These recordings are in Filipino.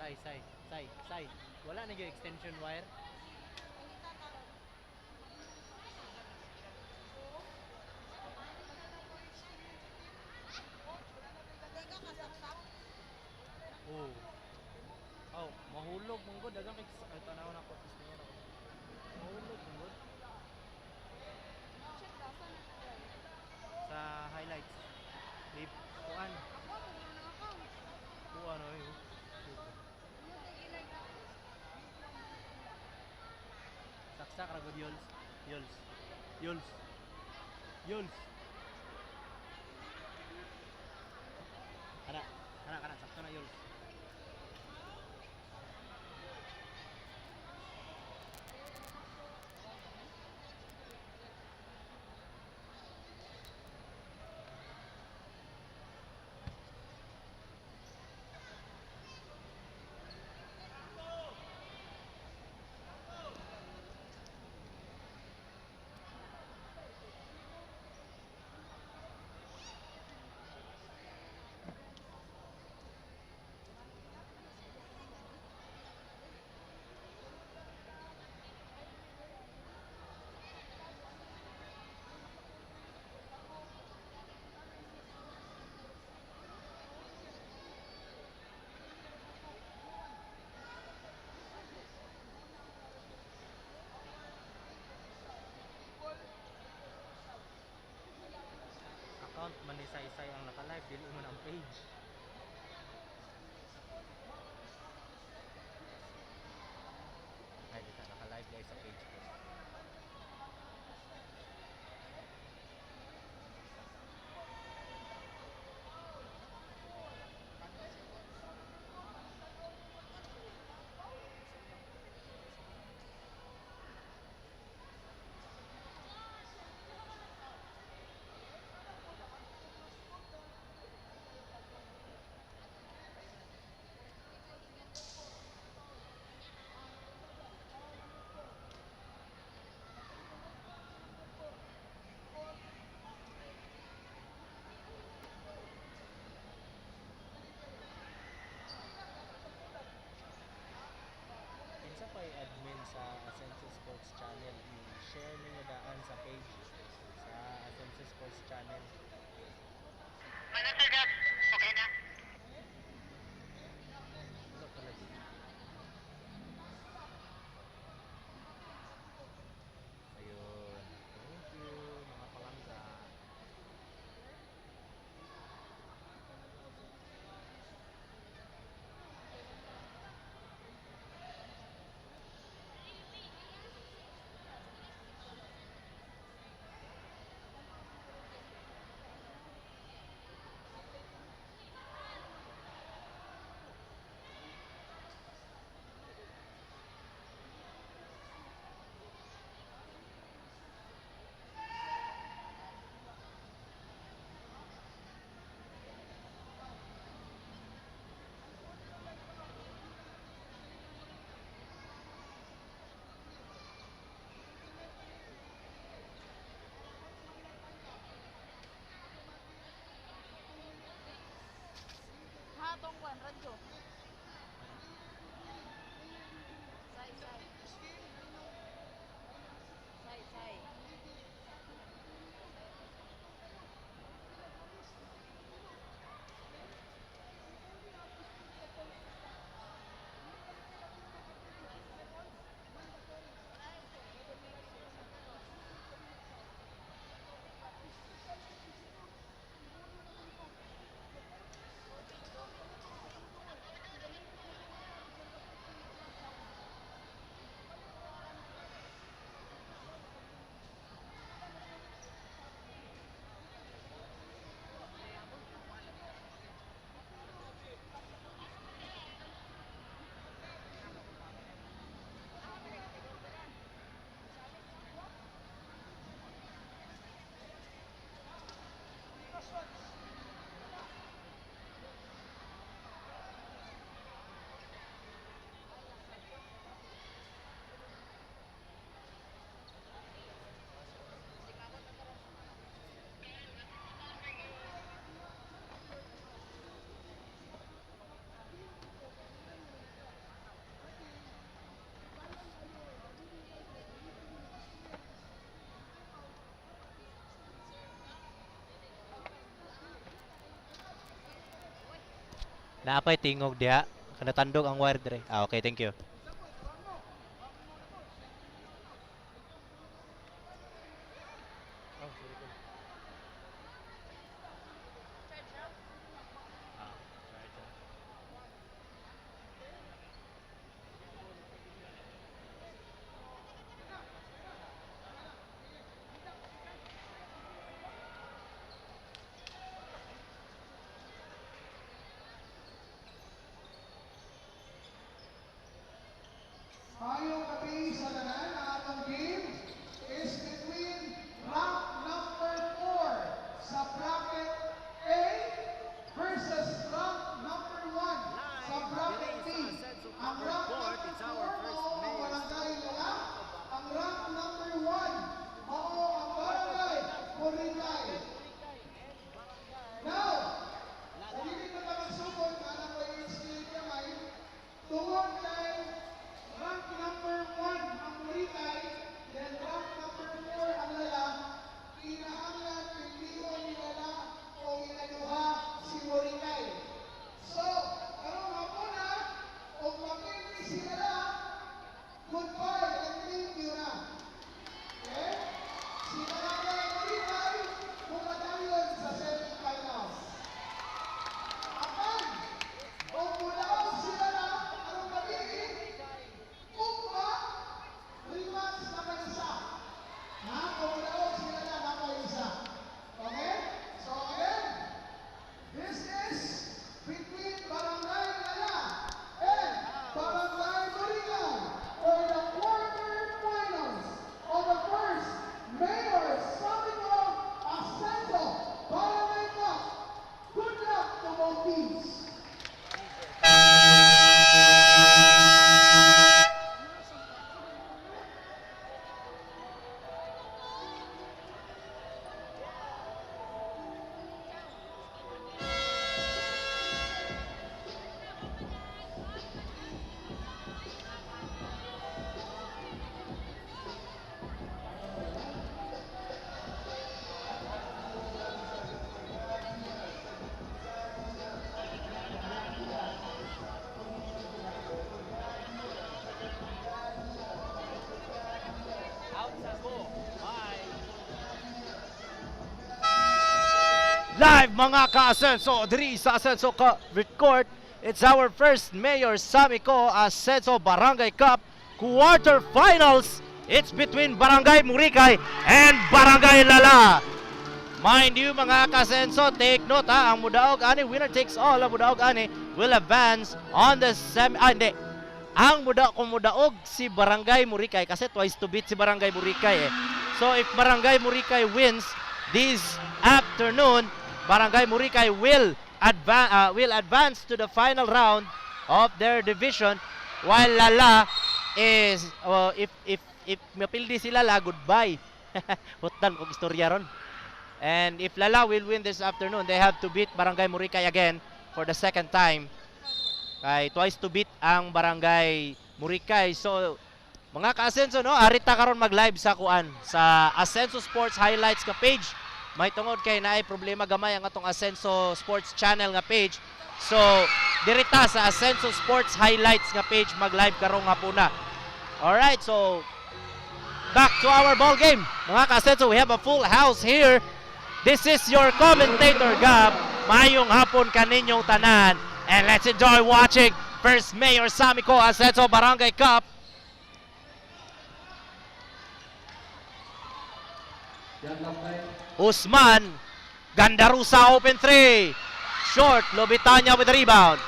Sai. Wala na yung extension wire. Oh. Oh, mahulog mong god dagang kay tanaw na ko gusto na. Mahulog mong god sa highlights. Lip kuan. Kuan oy. Saksak ra god yols. Yols. Yols. Yols. Kana sakto na yols. Account man ni Saysay ang naka-live dili mo na ang page. Ay, dito naka-live guys sa page ko. Kinsa pay admin sa Asenso Sports Channel, i-share niyo daan sa page sa Asenso Sports Channel. Ano sir Gab? Okay na? Wala pala dito. Ayun. Thank you mga palangga. Naapay tingog diha. Kana tandog ang wire dire. Okay, thank you. Oh, sorry ko. Mayong gabi sa tanan, ang atong game is between rank number 4 sa bracket A versus rank number 1 sa bracket B. Ang rank number 4 mao ang Barangay Lala, ang rank number 1 mao ang Barangay Boricay. Now, hindi ko na magsugod na ang pag-explain kamay tungod kay rank number 1 ang Boricay, then rank number 4 ang Lala. Kinahanglan pilion ni Lala o inaduha si Boricay. So, karong hapon na, kung mapili si Lala, goodbye and thank you na. Okay? Si Barangay Boricay, pumadayon sa semifinals. Apan, kung mulaw si Lala, anong mapili? Ugma, rematch na kanisa. Ha? Kung mulaw sila na nakaisa. Okay? So again, this is between Barangay Lala and Barangay Boricay for the quarterfinals of the first Mayor Samiko Ascenso Barangay Cup. Good luck to both teams. Live mga ka-Asenso, diri sa Asenso Court. It's our first Mayor Samiko Asenso Barangay Cup quarterfinals. It's between Barangay Boricay and Barangay Lala. Mind you mga ka-Asenso, take note ha, ang mudaog ani, winner takes all, ang mudaog ani will advance on the hindi. Ang mudaog si Barangay Boricay kasi twice to beat si Barangay Boricay eh. So if Barangay Boricay wins this afternoon, Barangay Boricay will advance to the final round of their division, while Lala is if mapildi si Lala, goodbye. Hutan kong istorya ron. And if Lala will win this afternoon, they have to beat Barangay Boricay again for the second time. Kay twice to beat ang Barangay Boricay. So mga ka-Asenso, no, arita karon mag-live sa kuan sa Asenso Sports Highlights ka page. May tungod kay naay problema gamay ang atong Asenso Sports Channel nga page. So, dirita sa Asenso Sports Highlights nga page mag-live karong hapuna. Alright, so back to our ball game. Mga ka-Asenso, we have a full house here. This is your commentator, Gab. Mayong hapon kaninyong tanan. And let's enjoy watching first Mayor Samiko Asenso Barangay Cup. Usman, Gandarusa open 3. Short, Lobitanya with the rebound.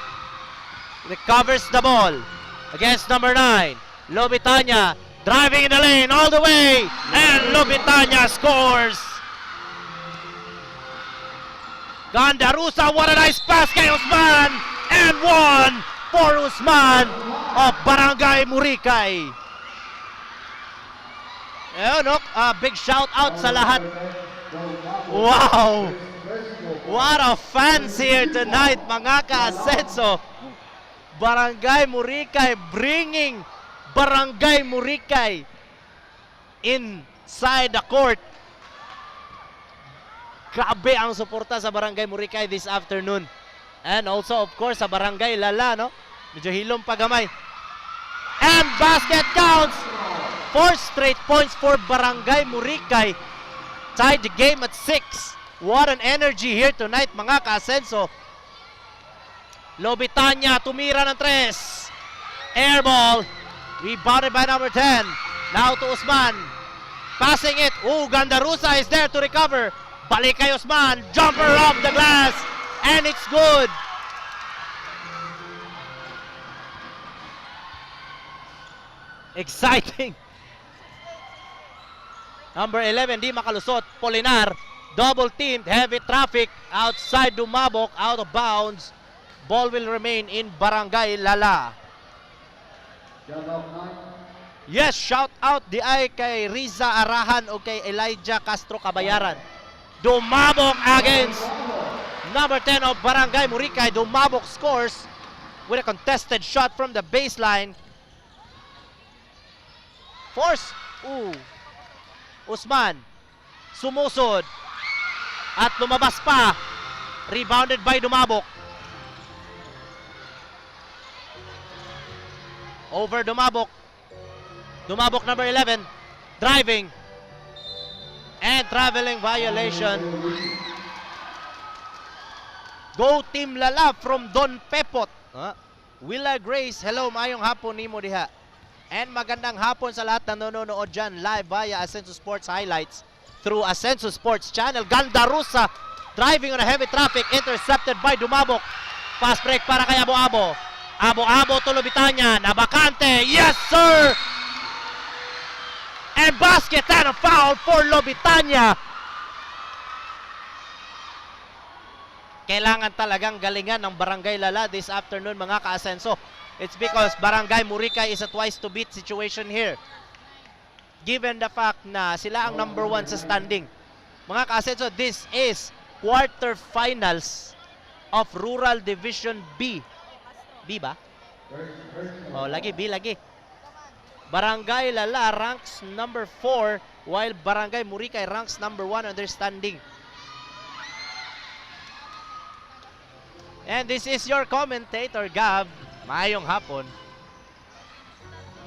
Recovers the ball against number 9. Lobitanya driving in the lane all the way. And Lobitanya scores. Gandarusa, what a nice pass kay Usman. And one for Usman of Barangay Boricay. Ayun, no? Big shout out sa lahat. Wow! What a fans here tonight, mga ka-Asenso. Barangay Boricay bringing Barangay Boricay inside the court. Grabe ang suporta sa Barangay Boricay this afternoon. And also, of course, sa Barangay Lala, no? Medyo hilom pa gamay. And basket counts! 4 straight points for Barangay Muricay. Tied the game at 6. What an energy here tonight, mga ka-Asenso. Lobitanya, tumira ng 3. Air ball. Rebounded by number 10. Now to Usman. Passing it. Gandarusa is there to recover. Balik kay Usman. Jumper off the glass. And it's good. Exciting. Number 11, di makalusot. Polinar, double teamed, heavy traffic. Outside Dumabok, out of bounds. Ball will remain in Barangay Lala. Yes, shout out di ay kay Riza Arahan o kay Elijah Castro Cabayaran. Dumabok against number 10 of Barangay Muricay. Dumabok scores with a contested shot from the baseline. Force. Usman. Sumusod. At lumabas pa. Rebounded by Dumabok. Over Dumabok. Dumabok number 11. Driving. And traveling violation. Go Team Lala from Don Pepot. Willa Grace, hello, mayong hapon nimo diha. And magandang hapon sa lahat na nanonood dyan live via Asenso Sports Highlights through Asenso Sports Channel. Gandarusa driving on a heavy traffic, intercepted by Dumabok. Pass break para kay Abo-Abo. Abo-Abo to Lobitanya, nabakante. Yes, sir! And basket and a foul for Lobitanya. Kailangan talagang galingan ng Barangay Lala this afternoon, mga ka-Asenso. It's because Barangay Muricay is a twice-to-beat situation here. Given the fact na sila ang number 1 sa standing. Mga ka-Asenso, this is quarterfinals of Rural Division B. B ba? Oh, lagi, B lagi. Barangay Lala ranks number 4 while Barangay Muricay ranks number 1 on their standing. And this is your commentator, Gab. Mayong hapon.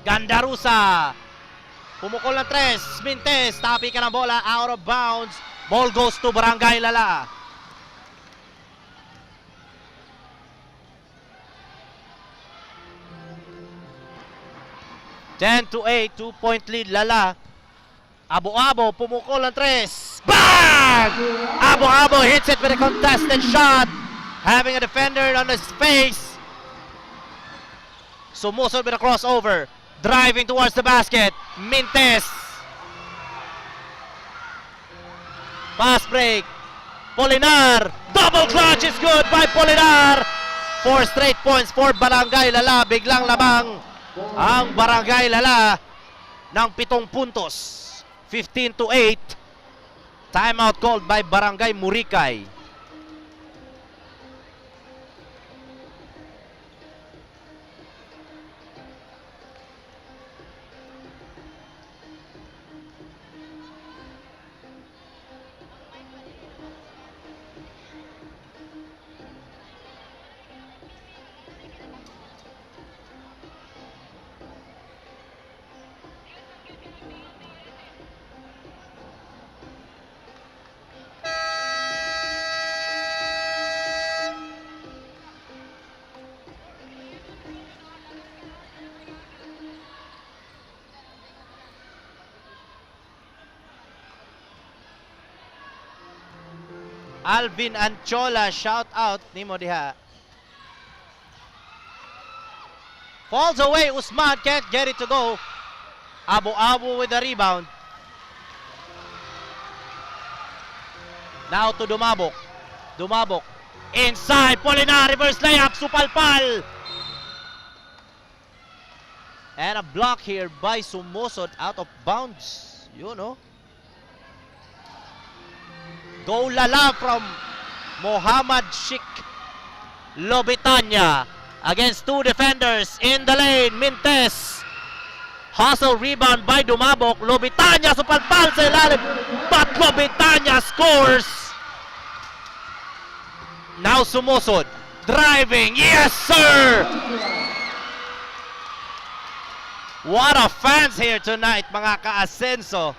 Gandarusa. Pumukol ng 3. Mintes. Tapi ka ng bola. Out of bounds. Ball goes to Barangay Lala. (10 to 8). 2-point lead Lala. Abo-Abo. Pumukol ng 3. Bang! Abo-Abo hits it with a contested shot. Having a defender on his face. Sumusod with a crossover. Driving towards the basket. Mintes. Pass break. Polinar. Double clutch is good by Polinar. 4 straight points for Barangay Lala. Biglang labang ang Barangay Lala ng 7 puntos. 15 to 8. Timeout called by Barangay Muricay. Alvin Anchola, shout out nimo diha. Falls away, Usman can't get it to go. Abo-Abo with the rebound. Now to Dumabok. Dumabok. Inside, Polinar, reverse layup, supalpal. And a block here by Sumusod, out of bounds. You know. Go Lala from Mohammad Sheikh Lobitanya against 2 defenders in the lane. Mintes. Hustle rebound by Dumabok. Lobitanya supalpal sa ilalim. But Lobitanya scores. Now Sumusod. Driving. Yes, sir! What a fans here tonight, mga ka-Asenso.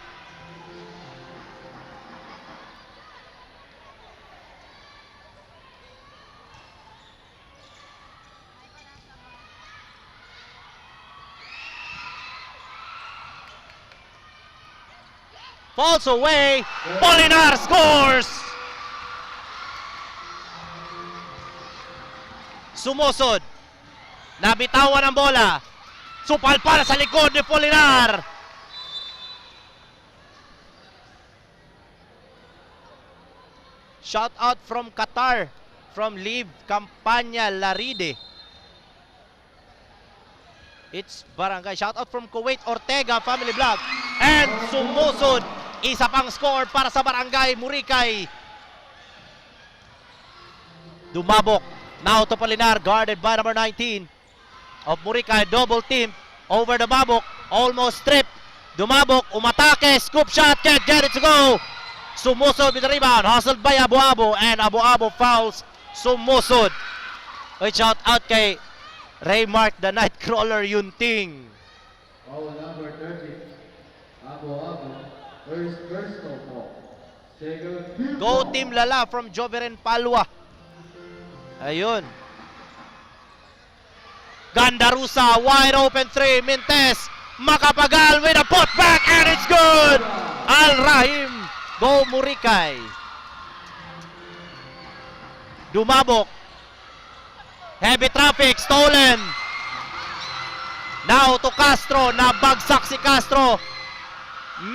Falls away. Polinar scores! Sumusod. Nabitawan ang bola. Supalpal sa likod ni Polinar. Shout out from Qatar, from Liv Campanya Laride. It's Barangay. Shout out from Kuwait, Ortega Family Vlog. And sumusod. Isa pang score para sa Barangay Murikay. Dumabok. Now to Polinar, guarded by number 19 of Murikay. Double team over the Mabok. Almost stripped. Dumabok, umatake, scoop shot, can't get it to go. Sumusod with the rebound. Hustled by Abu-Abu, and Abu-Abu fouls. Sumusod. Oy, shout out kay Raymark, the Nightcrawler Yunting. Foul number 30, Abu-Abu, first personal foul. Second, Go Team Lala from Joveren Palwa. Ayun. Gandarusa, wide open three. Mintes, makapagal with a putback, and it's good. Al-Rahim, go Murikay. Dumabok. Heavy traffic, stolen. Now to Castro, nabagsak si Castro.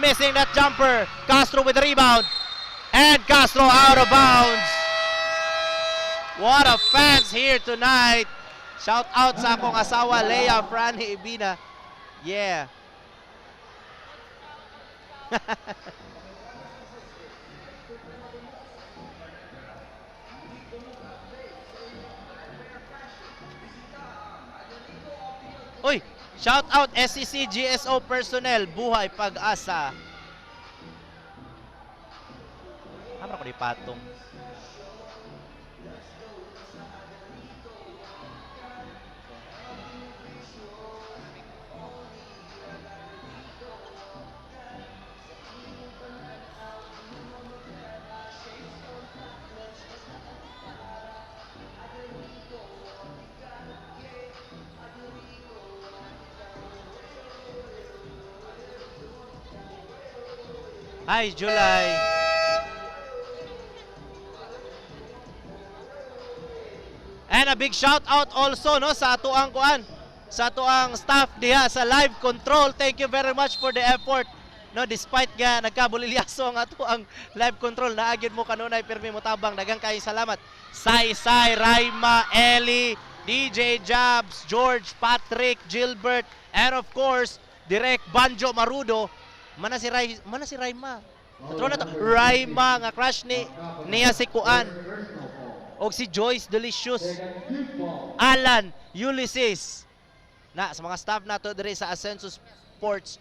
Missing that jumper. Castro with the rebound. And Castro out of bounds. What a fans here tonight. Shout out sa akong asawa, Leia Franny Ibina. Yeah. Uy, shout out SEC GSO personnel, buhay pag-asa. Ano ko ni Patong? Hi, July. And a big shout out also no sa atuang kuan, sa atuang staff diha sa live control. Thank you very much for the effort. No, despite nga nagkabulilyaso ang atuang live control, naagid mo kanunay pirmi mo tabang. Daghang kay salamat. Sai, Raima, Ellie, DJ Jabs, George, Patrick, Gilbert, and of course, Direk Banjo Marudo. Mana si Raima. Patro na to. Raima nga crush niya si Kuan. O si Joyce Delicious. Alan Ulysses. Na sa mga staff nato diri sa Asenso Sports.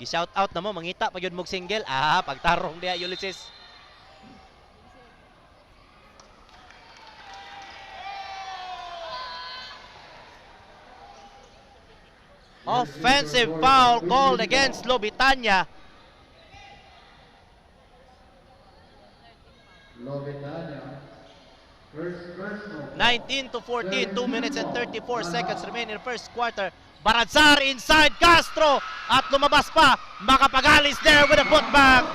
Gi-shout out na mo, mangita pag yun mong single. Pagtarong diya Ulysses. Offensive foul called against Lobitanya. Lobitanya, first personal foul. 19-14, 2 minutes and 34 seconds remain in the first quarter. Barazar inside Castro at lumabas pa. Makapagalis there with a putback.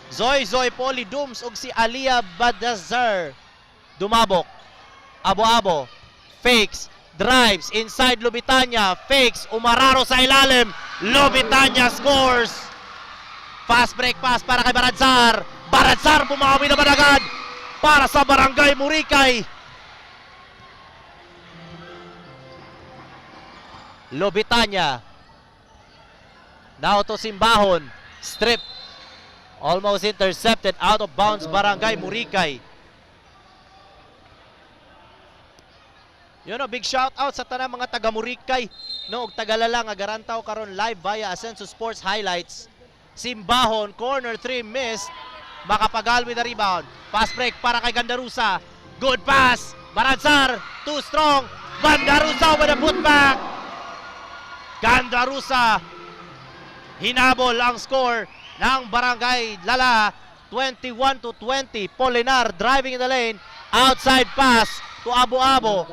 Zoy Poli Dooms ug si Alia Badazar. Dumabok. Abu-Abu. Fakes. Drives inside Lobitanya. Fakes. Umararo sa ilalim. Lobitanya scores. Fast break pass para kay Barazar. Barazar bumawi naman agad para sa Barangay Murikay. Lobitanya. Now to Simbahon. Strip. Almost intercepted. Out of bounds Barangay Murikay. Yun o, big shout out sa tanang mga taga Murikay. no og Tagalala nga garantaw karon live via Asenso Sports Highlights. Simbahon, corner 3 missed. Makapagal with the rebound. Pass break para kay Gandarusa. Good pass. Baranzar, too strong. Gandarusa with a putback. Gandarusa. Hinabol ang score ng Barangay Lala. 21-20. Polinar driving in the lane. Outside pass to Abu-Abo.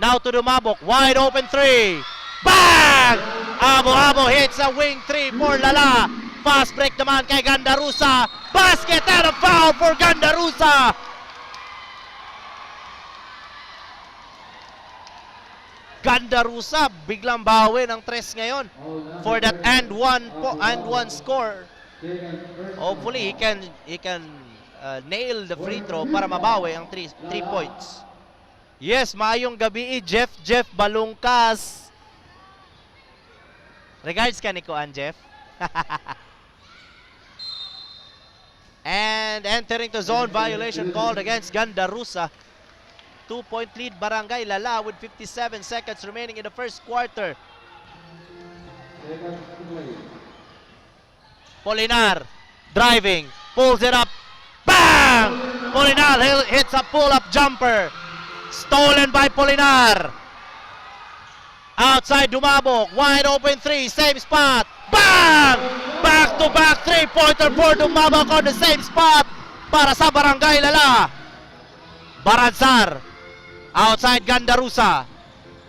Now to Dumabok. Wide open 3. Bang! Abu-Abo hits a wing 3 for Lala. Fast break naman kay Gandarusa. Basket and a foul for Gandarusa. Gandarusa biglang bawi ng tres ngayon for that and one score. Hopefully he can nail the free throw para mabawi ang 3 points. Yes, maayong gabi Jeff Balungkas. Regards ka ni Kuan Jeff. And entering to zone violation called against Gandarusa. 2-point lead Barangay Lala with 57 seconds remaining in the first quarter. Polinar driving, pulls it up. Bang! Polinar hits a pull-up jumper. Stolen by Polinar. Outside Dumabok, wide open 3, same spot. Bang! Back-to-back 3-pointer for Dumabok on the same spot para sa Barangay Lala. Baranzar, outside Gandarusa,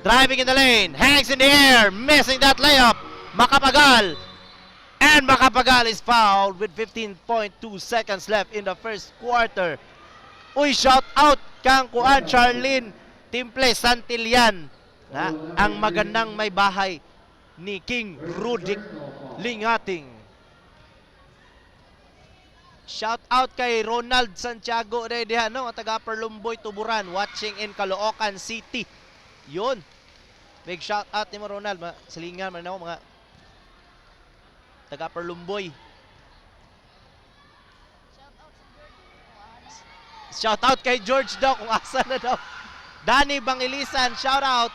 driving in the lane, hangs in the air, missing that layup. Makapagal, and Makapagal is fouled with 15.2 seconds left in the first quarter. Uy, shout out kang Kuan Charlene Timple Santillan, na ang magandang may bahay ni King Rudik Lingating. Shout out kay Ronald Santiago diha no, taga Perlumboy Tuburan, watching in Caloocan City. Yun. Big shout out ni mo Ronald, silingan man ako mga taga Perlumboy. Shout out kay George daw kung asa na daw. Danny Bangilisan, shout out.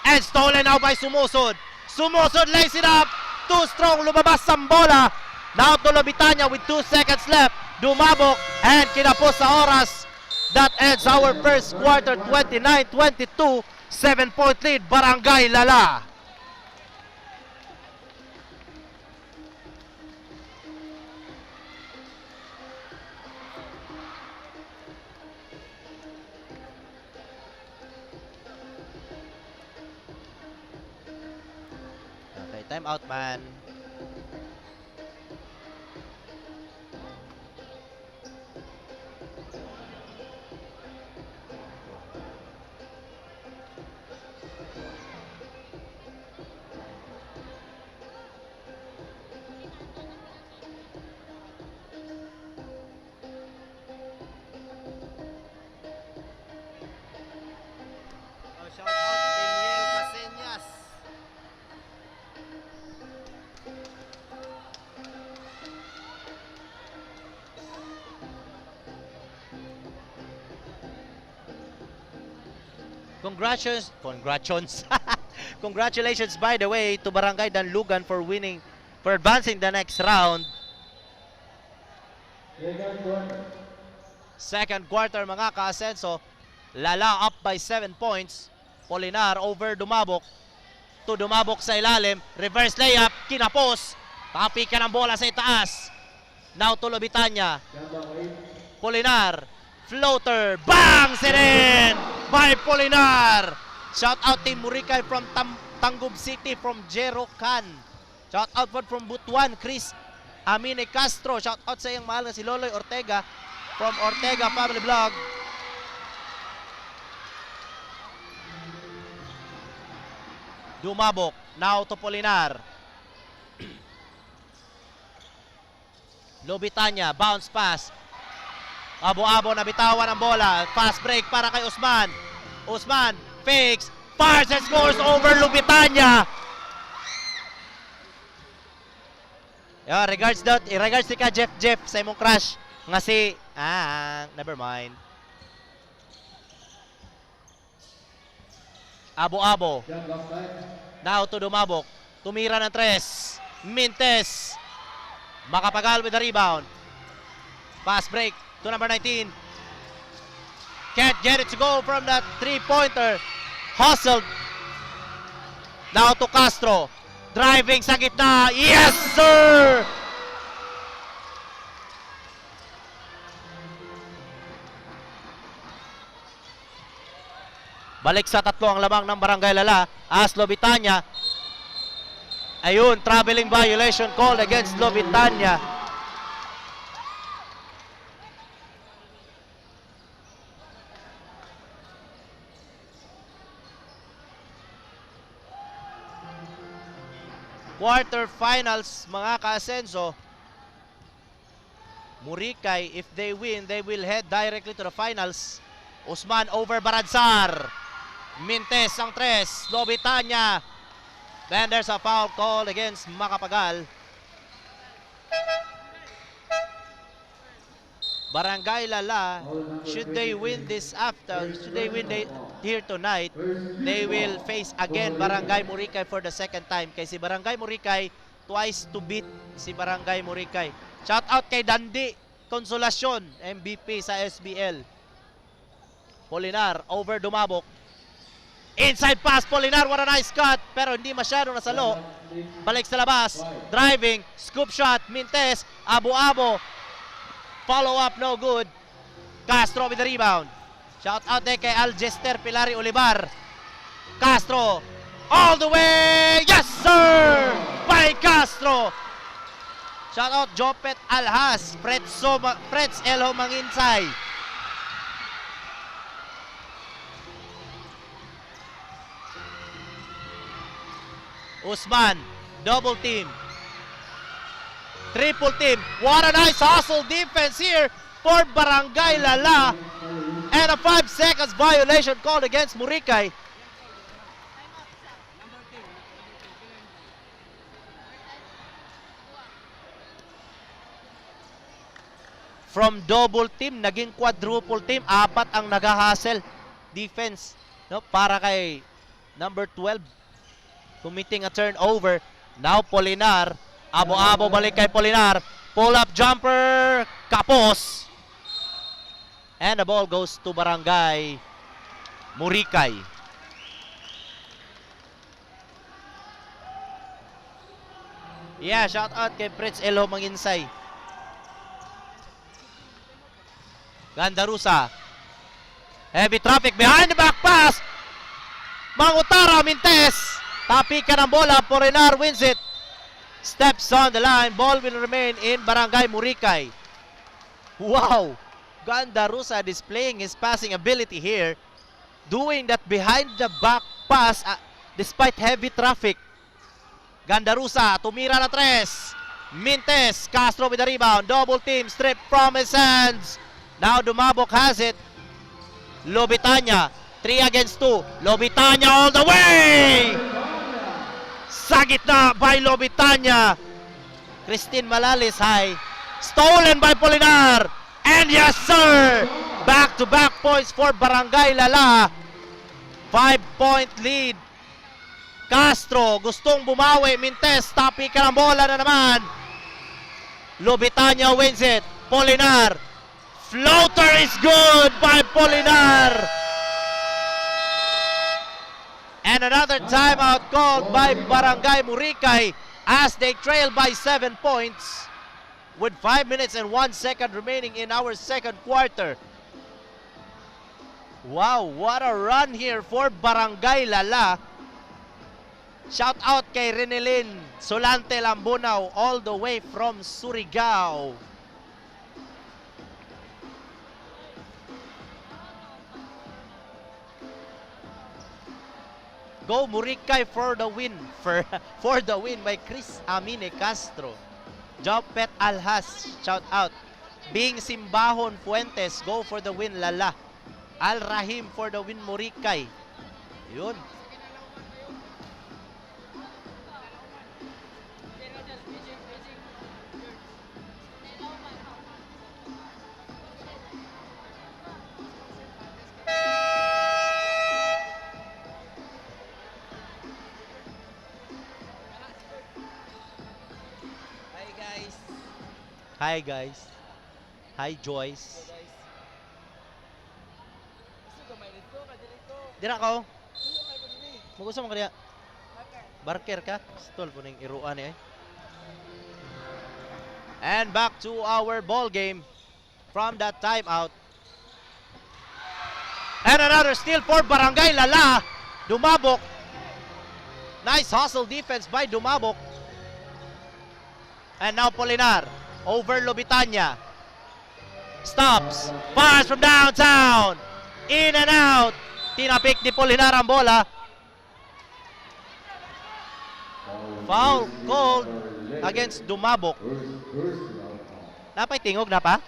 And stolen now by Sumusod. Sumusod lays it up. Too strong, lumabas ang bola. Now to Lobitanya with 2 seconds left. Dumabok and kinapos sa oras. That ends our first quarter, 29-22. 7-point lead, Barangay Lala. Okay, time out man. Shout out Daniel Paseñas. Congratulations by the way to Barangay Danlugan for advancing the next round. Second quarter mga ka-Asenso, Lala up by 7 points. Polinar over Dumabok. To Dumabok sa ilalim. Reverse layup. Kinapos. Kapika ng bola sa itaas. Now to Lobitanya. Polinar. Floater. Bang! Sirin! By Polinar. Shout out Team Murikay from Tangub City from Jero Khan. Shout out from Butuan. Chris Amine Castro. Shout out sa iyang mahal na si Loloy Ortega from Ortega Family Vlog. Dumabok, now to Polinar. Lobitanya, bounce pass. Abo-abo na bitawan ang bola. Fast break para kay Usman. Usman, fakes, fires and scores over Lobitanya. Yeah, regards ni ka Jeff sa imong crush nga si never mind. Abo-abo. Shot clock time. Now to Dumabok. Tumira ng 3. Mintes. Makapagal with the rebound. Pass break to number 19. Can't get it to go from that three-pointer. Hustled. Now to Castro. Driving sa gitna. Yes, sir! Balik sa 3 ang lamang ng Barangay Lala. As Lobitanya. Ayun, traveling violation called against Lobitanya. Quarterfinals, mga ka-Asenso. Murikay, if they win, they will head directly to the finals. Usman over Baradsar. Mintes ang 3. Lobitanya. Then there's a foul call against Makapagal. Barangay Lala, should they win this here tonight, they will face again Barangay Murikay for the second time. Kay si Barangay Murikay, twice to beat si Barangay Murikay. Shout out kay Dandi Consolacion, MVP sa SBL. Polinar over Dumabok. Inside pass, Polinar, what a nice cut. Pero hindi masyado nasalo. Balik sa labas. Driving, scoop shot, Mintes, Abo-Abo. Follow up, no good. Castro with the rebound. Shout out din kay Algester Pilari Olivar. Castro, all the way. Yes, sir! By Castro. Shout out Jopet Alhas. Freds Elho Manginsay. Usman, double team. Triple team. What a nice hustle defense here for Barangay Lala. And a 5 seconds violation called against Murikay. From double team, naging quadruple team. 4 ang nag-hustle defense, no, para kay number 12. Committing a turnover. Now Polinar. Abo-Abo balik kay Polinar. Pull-up jumper. Kapos. And the ball goes to Barangay Murikay. Yeah, shout out kay Fritz Elho Manginsay. Gandarusa. Heavy traffic behind the back pass. Mangutara Mintes. Tapikan ang bola, Polinar wins it. Steps on the line, ball will remain in Barangay Murikay. Wow! Gandarusa displaying his passing ability here. Doing that behind the back pass despite heavy traffic. Gandarusa, tumira na 3. Mintes, Castro with the rebound. Double team, strip from his hands. Now Dumabok has it. Lobitanya, 3 against 2. Lobitanya all the way! Sa gitna by Lobitanya. Christine Malalis high. Stolen by Polinar. And yes, sir! Back-to-back points for Barangay Lala. 5-point lead. Castro gustong bumawi. Mintes, tapikan ang bola na naman. Lobitanya wins it. Polinar. Floater is good by Polinar. And another timeout called by Barangay Murikay as they trail by 7 points with 5 minutes and 1 second remaining in our second quarter. Wow, what a run here for Barangay Lala. Shout out kay Renelin Solante Lambunaw all the way from Surigao. Go Murikay for the win. For the win by Chris Amine Castro. Jopet Alhas, shout out. Bing Simbahon Fuentes, go for the win Lala. Al Rahim for the win Murikay. Yun. Hi guys. Hi Joyce. Dira ko. Magusa mo kaya. Barker ka? Stol po ning iruan eh. And back to our ball game from that timeout. And another steal for Barangay Lala. Dumabok. Nice hustle defense by Dumabok. And now Polinar over Lobitanya. Stops. Fires from downtown. In and out. Tinapik ni Polinar ang bola. Foul called against Dumabok. Napay tingog na pa?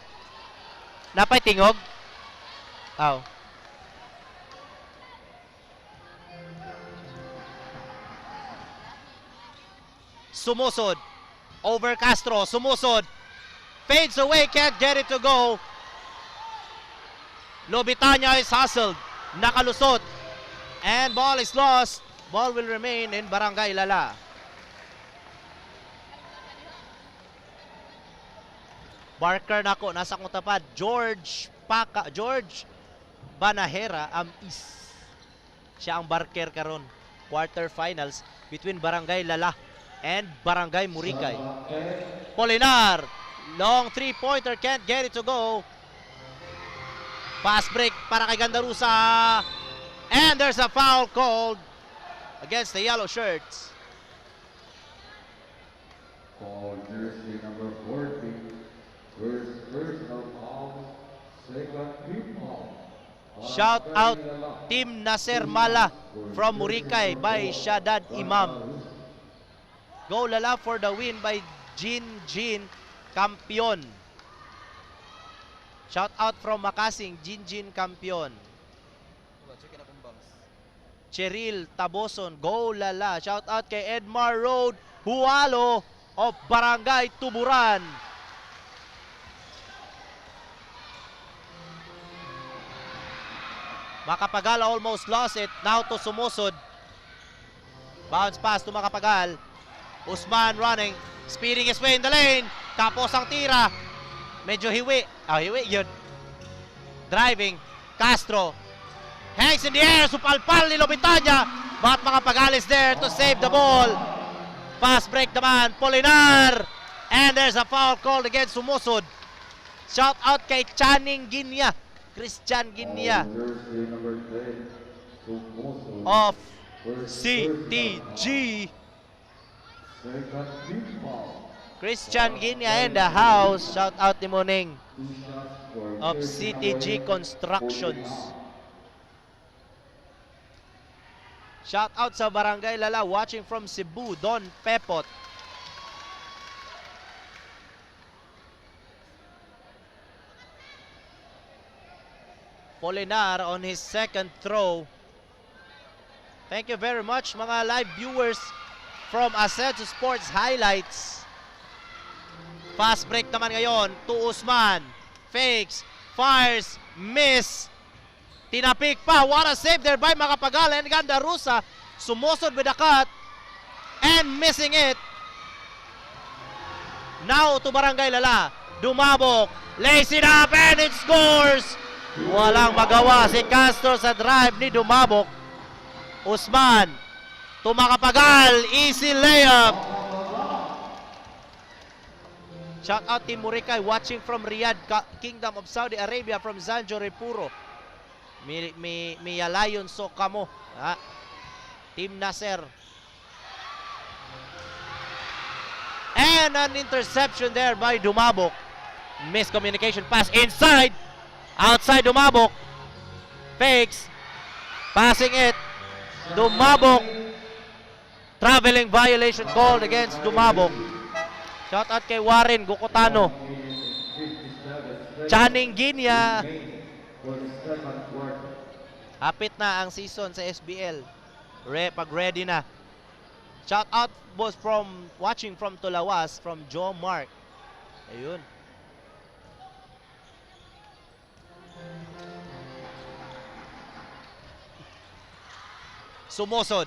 Napay tingog? Aw. Sumusod. Over Castro. Sumusod. Fades away. Can't get it to go. Lobitanya is hustled. Nakalusot. And ball is lost. Ball will remain in Barangay Lala. Barker nako nasa akong tapad. George Banahera Amis. Siya ang Barker karon. Quarterfinals between Barangay Lala and Barangay Muricay. Polinar. Long three-pointer. Can't get it to go. Pass break para kay Gandarusa. And there's a foul called against the yellow shirts. Call jersey number 40. First personal foul, second team foul. Shout out Team Nasser Mala from Muricay by Shadad Imam. Go Lala for the win by Jin Campion. Shout out from Makasing, Jin Campion. Cheryl Taboson, Go Lala. Shout out kay Edmar Road Hualo of Barangay Tuburan. Makapagal almost lost it. Now to Sumusod. Bounce pass to Makapagal. Usman running. Speeding his way in the lane. Kapos ang tira. Medyo hiwi. Hiwi yun. Driving. Castro. Hangs in the air. Supalpal ni Lobitanya. But Makapagal is there to save the ball. Fast break naman. Polinar. And there's a foul called against Sumusod. Shout out kay Channing Ginya. Christian Ginya of CTG. Christian Ginya in the house. Shout out ni Moning of CTG Constructions. Shout out sa Barangay Lala watching from Cebu, Don Pepot. Polinar on his second throw. Thank you very much mga live viewers from Ascenso Sports Highlights. Fast break naman ngayon to Usman. Fakes, fires, miss. Tinapik pa. What a save there by Makapagal and Gandarusa. Sumusod with the cut and missing it. Now to Barangay Lala. Dumabok. Lays it up and it scores. Walang magawa si Castro sa drive ni Dumabok. Usman. To Makapagal. Easy layup. Shout out Team Muricay watching from Riyadh, Kingdom of Saudi Arabia from Zanjo Repuro. Miyalayon so kamo. Team Nasser. And an interception there by Dumabok. Miscommunication pass inside. Outside Dumabok. Fakes. Passing it. Dumabok. Traveling violation called against Dumabok. Shout out kay Warren Gukotano. Channing Ginya. Hapit na ang season sa SBL. Pag ready na. Shout out boss from watching from Tulawas from Joe Mark. Ayun. Sumusod.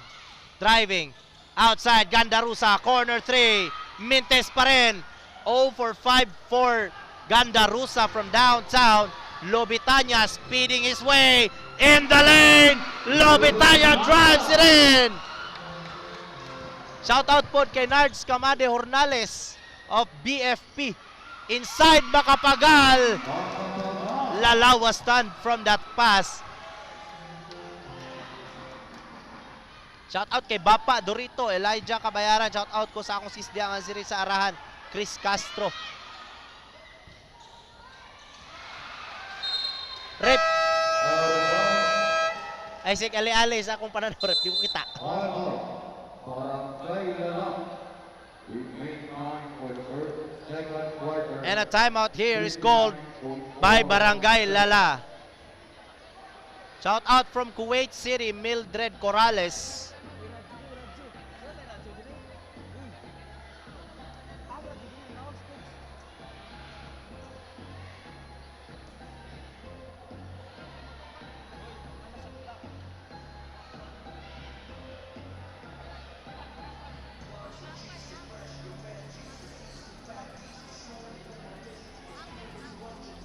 Driving. Outside. Gandarusa. Corner 3. Mintes pa rin. 0 for 5 for Gandarusa from downtown. Lobitanya speeding his way in the lane. Lobitanya drives it in. Shout out po kay Nards Camade Hornales of BFP. Inside Macapagal. Lala was stunned from that pass. Shout out kay Bapa Dorito, Elijah Kabayaran. Shout out ko sa akong sisdiangan siri sa arahan, Chris Castro. Rep. Ay, sig ali-ali sa akong pananaw, rep. Di ko kita. And a timeout here is called by Barangay Lala. Shout out from Kuwait City, Mildred Corrales.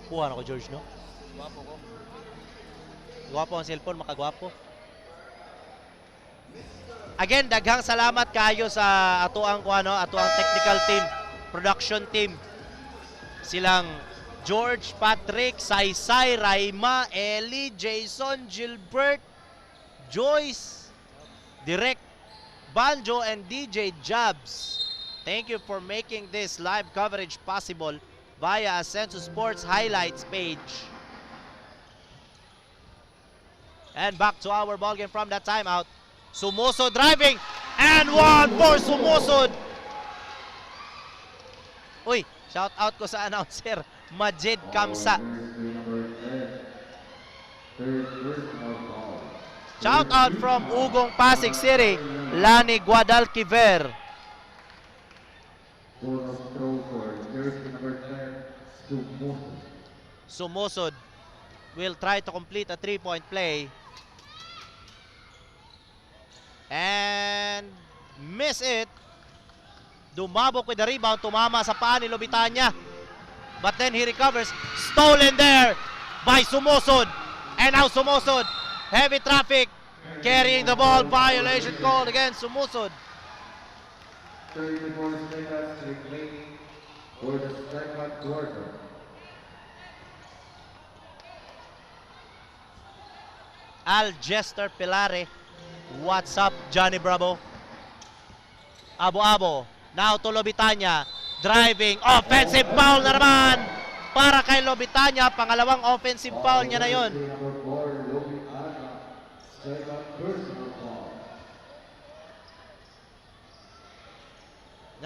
Kuha na ko, George, no? Gwapo ko. Gwapo ang cellphone, makagwapo. Again, daghang salamat kayo sa atuang technical team, production team. Silang George, Patrick, Saysay, Raima, Ellie, Jason, Gilbert, Joyce, Direk, Banjo, and DJ Jabs. Thank you for making this live coverage possible via Ascenso Sports Highlights page. And back to our ballgame from that timeout. Sumoso driving, and one for Sumosod. Uy, shout out ko sa announcer, Majid Kamsa. Shout out from Ugong Pasig City, Lani Guadalquiver. Sumosod will try to complete a 3-point play. And miss it. Dumabok with the rebound. Tumama sa paa ni Lobitanya. But then he recovers. Stolen there by Sumosod. And now Sumosod. Heavy traffic. Carrying the ball. Violation called against Sumosod. 34 seconds remaining for the second quarter. Aljester Pilare. What's up, Johnny Bravo? Abo-abo. Now to Lobitanya. Driving. Offensive foul na naman para kay Lobitanya. Pangalawang offensive foul niya na yun.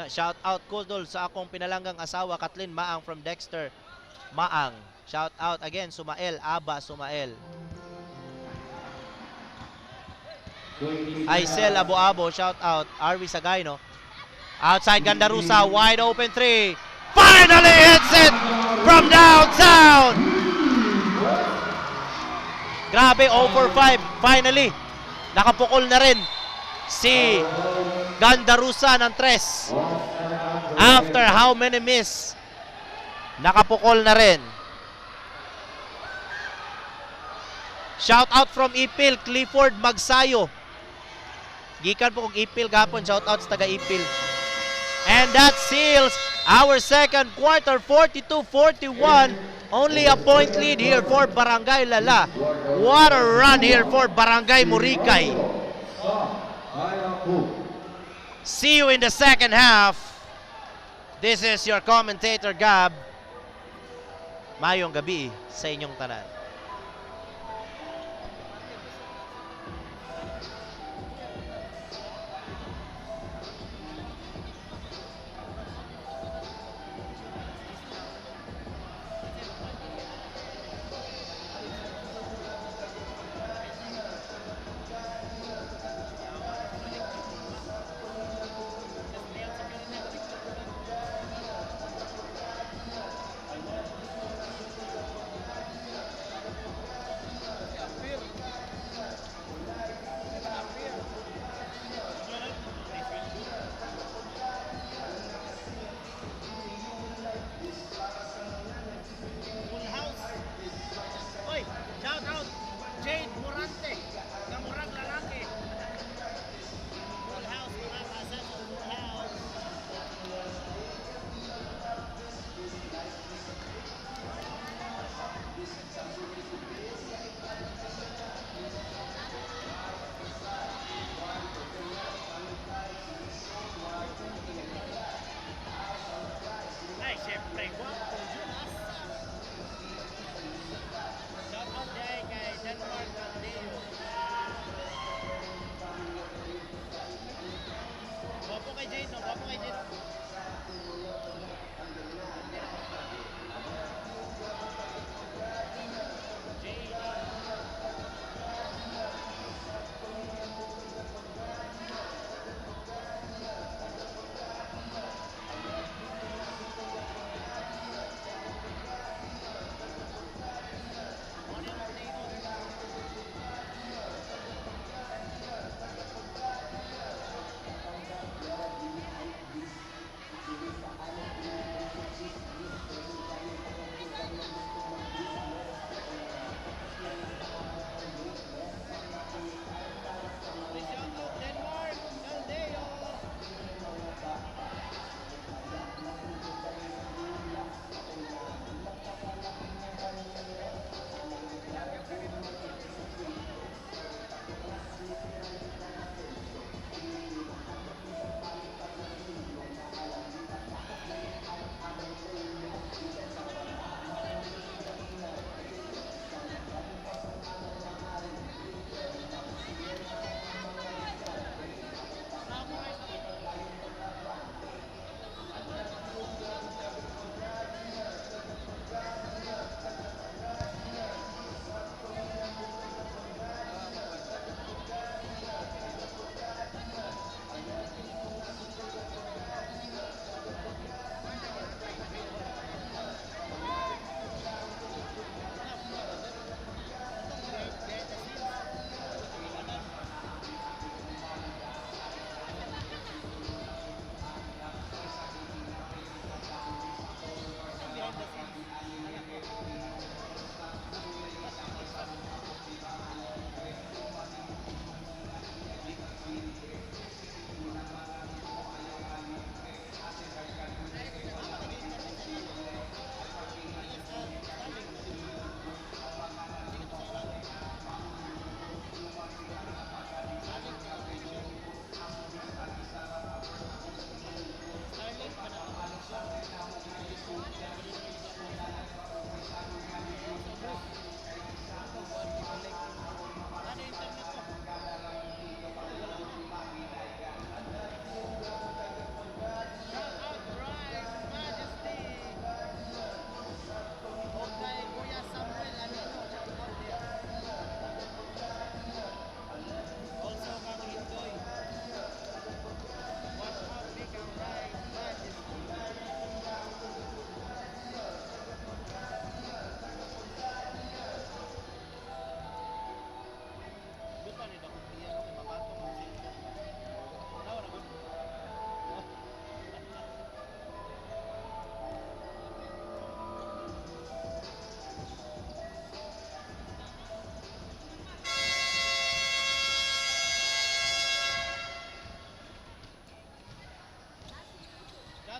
Shout out ko dol sa akong pinalanggang asawa, Kathleen Maang from Dexter. Maang. Shout out again, Sumael. Aba Sumael. Aisel Abo-abo, shout out. Arwi Sagayno. Outside Gandarusa, wide open three. Finally hits it from downtown. Grabe, 0 for 5. Finally, nakapukol na rin si Gandarusa ng 3. After how many miss, nakapukol na rin. Shout out from Ipil, Clifford Magsayo. Gikan po kong Ipil gapon, shout out sa taga Ipil. And that seals our second quarter, 42-41. Only a point lead here for Barangay Lala. What a run here for Barangay Muricay. See you in the second half. This is your commentator, Gab. Mayong gabi sa inyong tanan.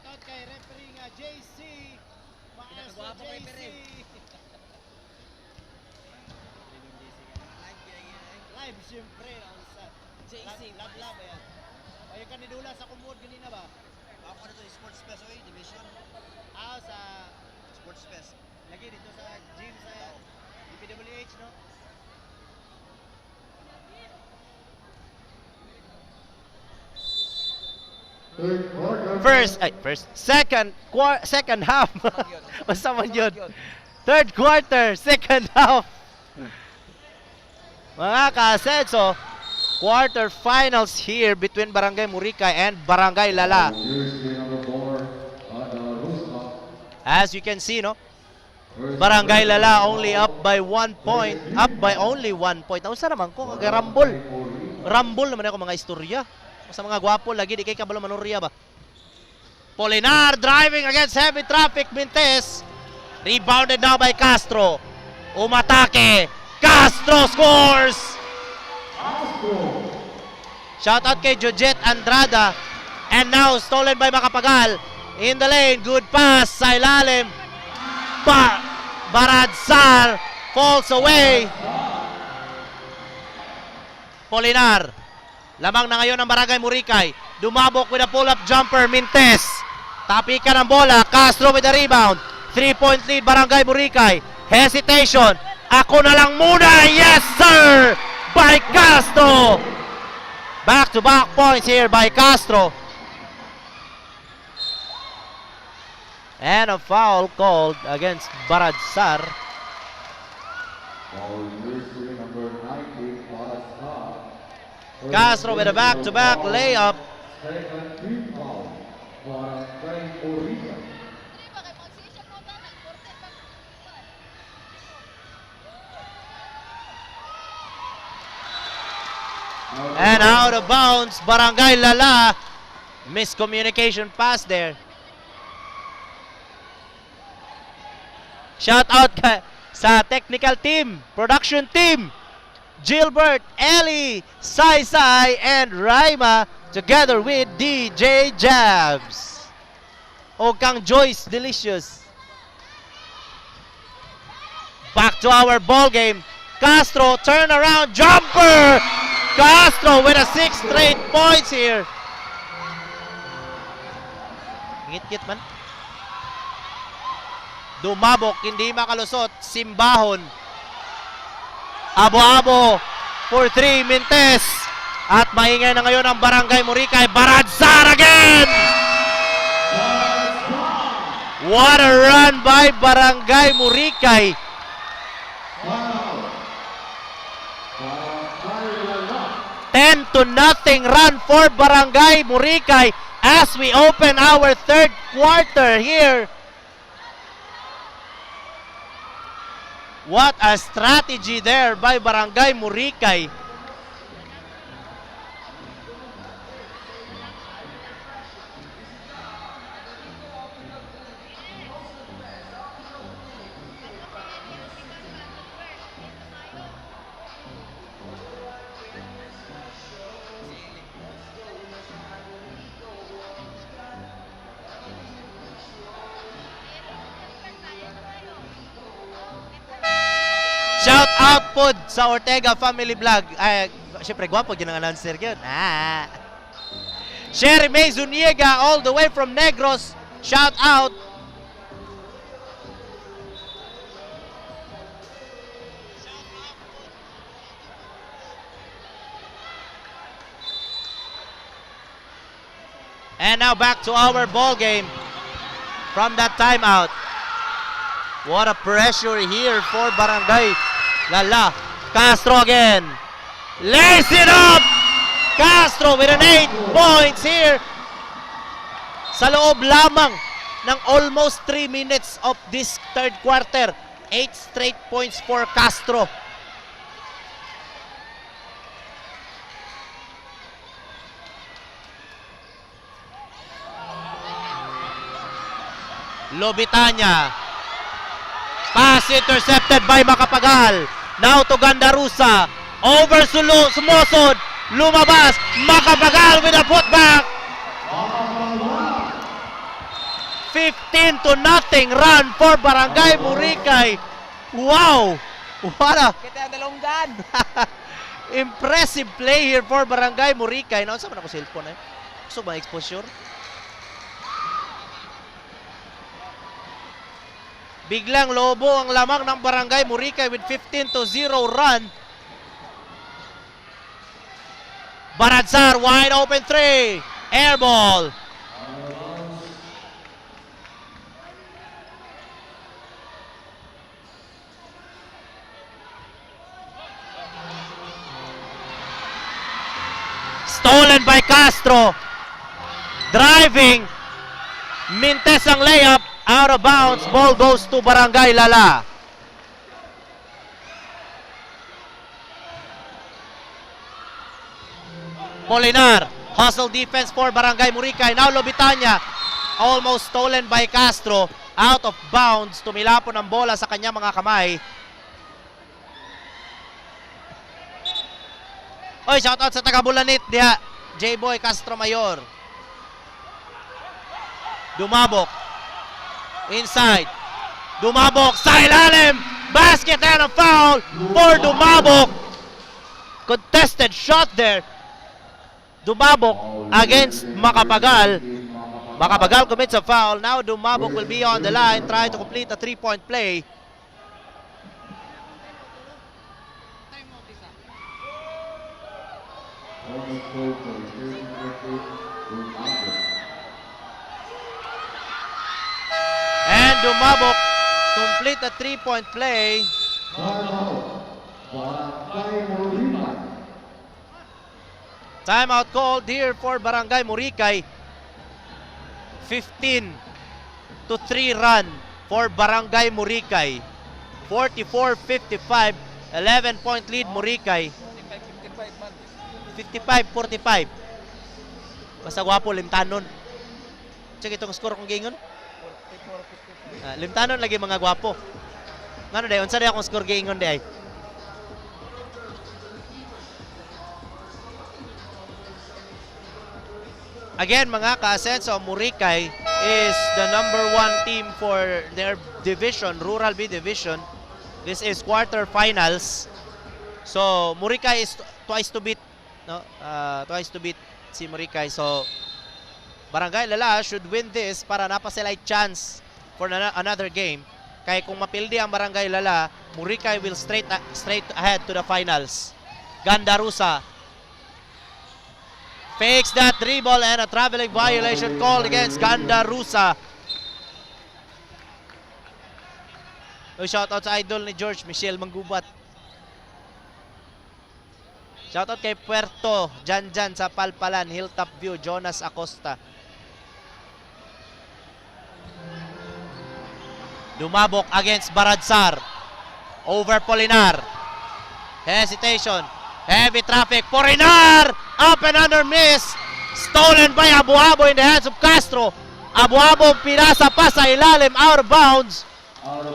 Shoutout kay referee nga JC. Maestro JC. Live siyempre ang sa JC. Lab yan. O yung kanidula sa kumod ganina ba? Ako na to, Sports Fest oy, division. Sa Sports Fest. lagi dito sa gym sa DPWH, no? Second half. Basta man yun. Third quarter, second half. Mga ka-Asenso, quarterfinals here between Barangay Muricay and Barangay Lala. Jersey number 4, Rosa. As you can see, no? Barangay Lala only up by 1 point. Up by only 1 point. Nausa naman ko, kag-rambol. Rambol naman ako mga istorya. Sa mga gwapo lagi, di kay kabalo manurya ba? Polinar driving against heavy traffic, Mintes. Rebounded now by Castro. Umatake. Castro scores! Shout out kay Jojet Andrada. And now stolen by Macapagal. In the lane, good pass sa ilalim. Baradsar falls away. Polinar. Lamang na ngayon ang Barangay Muricay. Dumabok with a pull-up jumper, Mintes. Tapikan ang bola. Castro with the rebound. 3-point lead, Barangay Muricay. Hesitation. Ako na lang muna. Yes, sir! By Castro. Back-to-back points here by Castro. And a foul called against Baradsar. Jersey number 90, Baradsar. Castro with a back-to-back layup. Second team foul, Barangay Muricay. And out of bounds, Barangay Lala. Miscommunication pass there. Shout out sa technical team, production team. Gilbert, Ellie, Sai, and Raima together with DJ Jabs. O kang Joyce Delicious. Back to our ball game. Castro, turnaround jumper. Castro with a 6 straight points here. Ngit-ngit man. Dumabok, hindi makalusot. Simbahon. Abo-abo for 3, Mintes. At maingay na ngayon ang Barangay Muricay. Baradsar again! What a run by Barangay Muricay. 10-0 run for Barangay Muricay as we open our third quarter here. What a strategy there by Barangay Muricay. Shout out po sa Ortega Family Vlog. Ay, syempre gwapo yun ang announcer yun. Sherry May Zuniega all the way from Negros. Shout out. And now back to our ball game from that timeout. What a pressure here for Barangay Lala. Castro again. Lays it up! Castro with an 8 points here. Sa loob lamang ng almost 3 minutes of this third quarter. 8 straight points for Castro. Lobitanya. Pass intercepted by Macapagal. Now to Gandarusa. Over Sumosod. Lumabas. Macapagal with a putback. 15-0 run for Barangay Muricay. Wow! What a Kita ang dalunggan. impressive play here for Barangay Muricay. Naon sa man ako cellphone eh. Gusto ba exposure? Biglang lobo ang lamang ng Barangay Muricay with 15-0 run. Baradsar, wide open three. Air ball. Stolen by Castro. Driving. Mintes ang layup. Out of bounds. Ball goes to Barangay Lala. Molinar. Hustle defense for Barangay Muricay. Now Lobitanya. Almost stolen by Castro. Out of bounds. Tumilapon ang bola sa kanya mga kamay. Oy, shoutout sa taga-Bulanit diha. J-Boy Castro Mayor. Dumabok. Inside. Dumabok sa ilalim. Basket and a foul for Dumabok. Contested shot there. Dumabok against Macapagal. Macapagal commits a foul. Now Dumabok will be on the line. Try to complete a 3-point play. And Dumabok complete a 3-point play. Timeout called here for Barangay Muricay. 15-3 run for Barangay Muricay. 44-55, 11-point lead Muricay. 55-45. Basta gwapo, limtanon. Check itong score kung giingon. Limtanon lagi mga gwapo. Ngano day, unsa day akong score giingon day? Again, mga ka-Asenso, Muricay is the #1 team for their division, Rural B division. This is quarterfinals. So, Muricay is twice to beat, no? Twice to beat si Muricay. So, Barangay Lala should win this para napa sila chance for another game. Kaya kung mapildi ang Barangay Lala, Muricay will straight ahead to the finals. Gandarusa fakes that dribble and a traveling violation called against Gandarusa. Shoutout sa idol ni George Michelle Manggubat. Shoutout kay Puerto Janjan sa Palpalan, Hilltop View, Jonas Acosta. Dumabok against Baradsar. Over Polinar. Hesitation. Heavy traffic. Polinar! Up and under miss. Stolen by Abuabo in the hands of Castro. Abuabo pinasa pa sa ilalim. Out of bounds.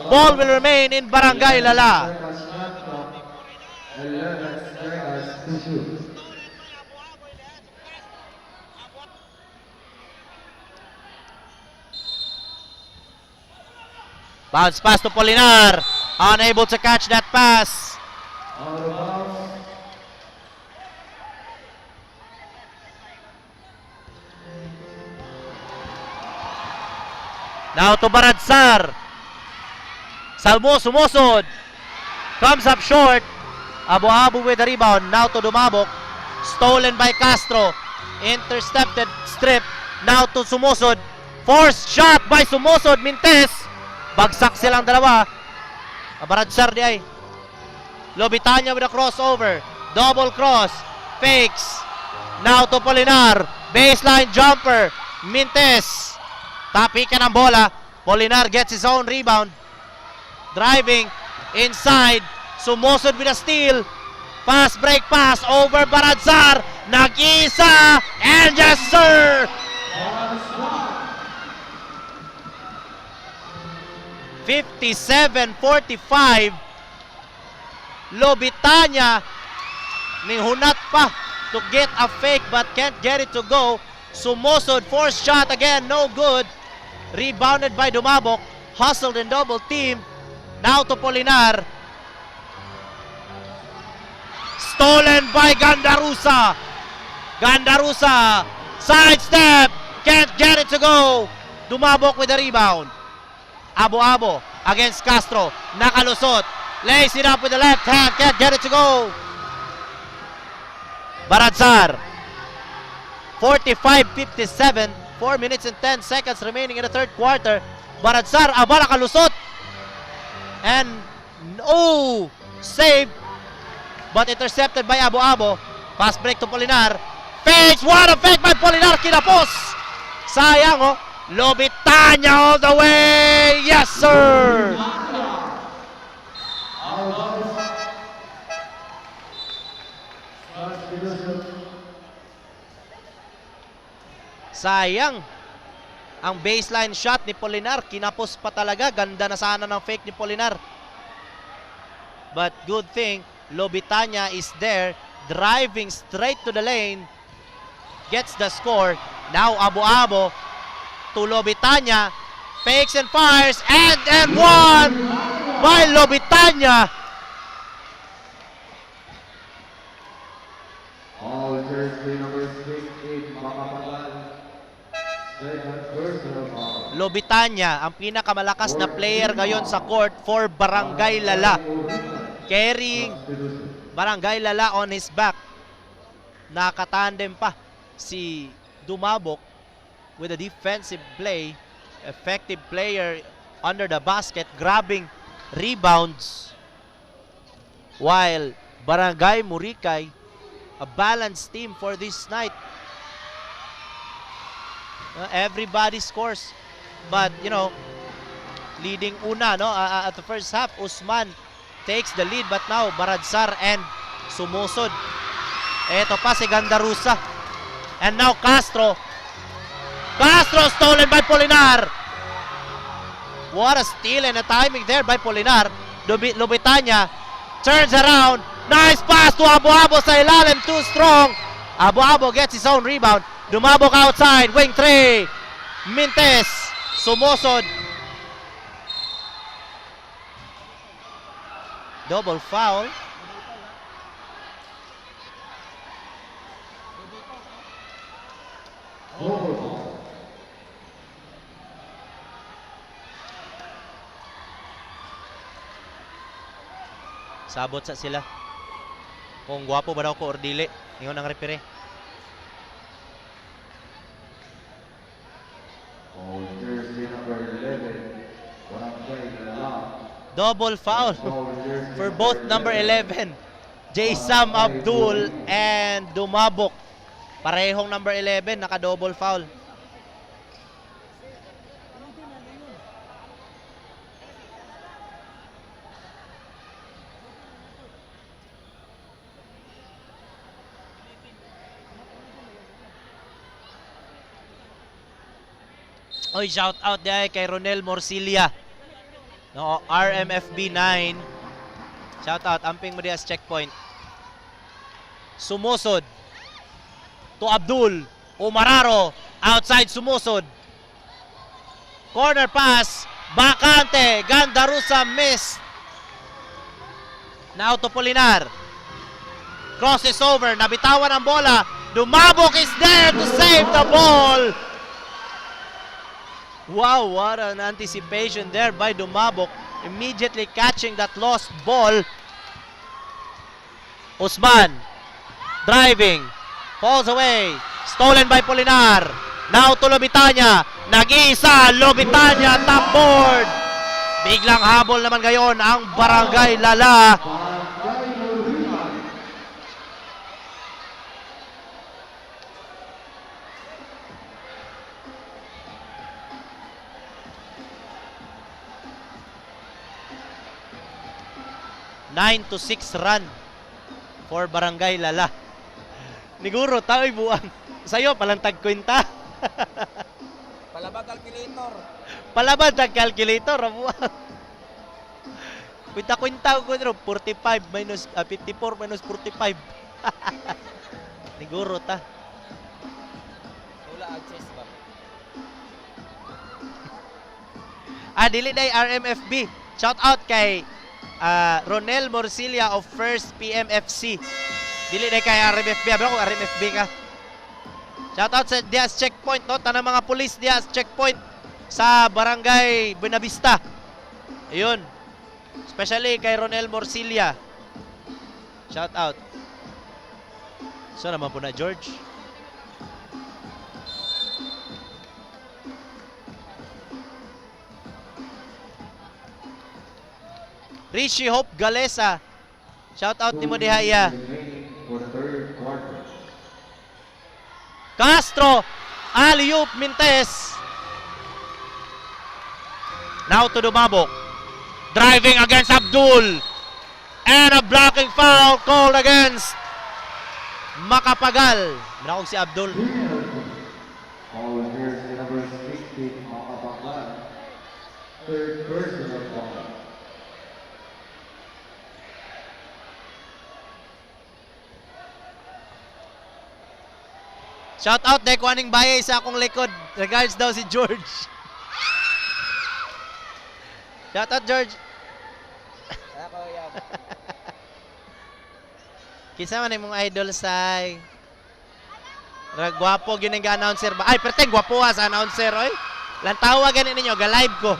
Ball will remain in Barangay Lala. Bounce pass to Polinar. Unable to catch that pass. Now to Baradsar. Salmo sumusod. Comes up short. Abu-Abu with the rebound. Now to Dumabok. Stolen by Castro. Intercepted strip. Now to Sumusod. Forced shot by Sumusod. Mintes. Bagsak silang dalawa. Baradsar di ay. Lobitanya with a crossover. Double cross. Fakes. Now to Polinar. Baseline jumper. Mintes. Tapikan ang bola. Polinar gets his own rebound. Driving. Inside. Sumusod with a steal. Fast break pass over Baradsar. Nag-isa. And yes sir. 57-45. Lobitanya ning hunat pa to get a fake but can't get it to go. Sumusod, forced shot again, no good. Rebounded by Dumabok. Hustled and double team. Now to Polinar. Stolen by Gandarusa. Gandarusa. Sidestep. Can't get it to go. Dumabok with the rebound. Abo-abo against Castro. Nakalusot. Lays it up with the left hand. Can't get it to go. Baradsar. 45-57. 4 minutes and 10 seconds remaining in the third quarter. Baradsar, aba nakalusot. And, oh, saved. But intercepted by Abo-abo. Pass break to Polinar. Fakes, what a fake by Polinar. Kinapos. Sayang, oh. Lobitanya all the way. Yes, sir. Sayang. Ang baseline shot ni Polinar, kinapos pa talaga. Ganda na sana ng fake ni Polinar. But good thing, Lobitanya is there, driving straight to the lane. Gets the score. Now Abo-abo to Lobitanya. Fakes and fires. And one by Lobitanya. All jersey number 68, Makapagal. Second personal foul. Lobitanya, ang pinakamalakas na player ngayon sa court for Barangay Lala. Carrying Barangay Lala on his back. Nakatandem pa si Dumabok with a defensive play. Effective player under the basket, grabbing rebounds. While Barangay Muricay, a balanced team for this night. Everybody scores. But, you know, leading una, no? At the first half, Usman takes the lead. But now, Baradsar and sumusod. Eto pa si Gandarusa. And now, Castro. Castro stolen by Polinar. What a steal and a timing there by Polinar. Lobitanya turns around. Nice pass to Abo-abo sa ilalim. Too strong. Abo-abo gets his own rebound. Dumabok outside. Wing 3. Mintes. Sumusod. Double foul. Sabot sa sila. Kung gwapo ba daw ko or dili. Ingon ang repere. All jersey number 11, Barangay Lala. Double foul All jersey for both number 11. J-Sam Abdul and Dumabok. Parehong number 11, naka-double foul. Oy, shout out day kay Ronel Morcilia. No, RMFB 9. Shout out, amping mo diya sa checkpoint. Sumusod to Abdul. Umararo, outside sumusod. Corner pass, bakante, Gandarusa miss. Now to Polinar. Crosses over, nabitawan ang bola. Dumabok is there to save the ball. Wow, what an anticipation there by Dumabok. Immediately catching that lost ball. Usman, driving, falls away. Stolen by Polinar. Now to Lobitanya. Nag-iisa, Lobitanya, top board. Biglang habol naman ngayon ang Barangay Lala. Nine to 6 run for Barangay Lala. Niguro, tao'y buang. Sa'yo, palantag kwenta. Palabag calculator. Palabad ang calculator. Kwenta-kwenta ko 45 minus 54 minus 45. Niguro ta. Wala access ba? Dili day RMFB. Shout out kay Ronel Morcilla of First PMFC. Dili day kay RMFB. Abro ko RMFB ka. Shout out sa Diaz Checkpoint, no? Tanang mga pulis Diaz Checkpoint sa Barangay Buenavista. Ayun. Especially kay Ronel Morcilla. Shout out. So naman po na George. Richie Hope Galesa. Shout out ni mo diha iya. Remaining for third quarter. Castro, alley-oop Mintes. Now to Dumabok. Driving against Abdul. And a blocking foul called against Makapagal. Minakog si Abdul. All jersey number 16, Makapagal. Third personal foul. Shout out dahil kuhaning bayay sa akong likod. Regards daw si George. Shout out George. Ako yan. Kinsa man imong idol say? Gwapo gyud nga announcer ba? Ay, perteng gwapo sa announcer oy. Lantawa gani ninyo, ga live ko.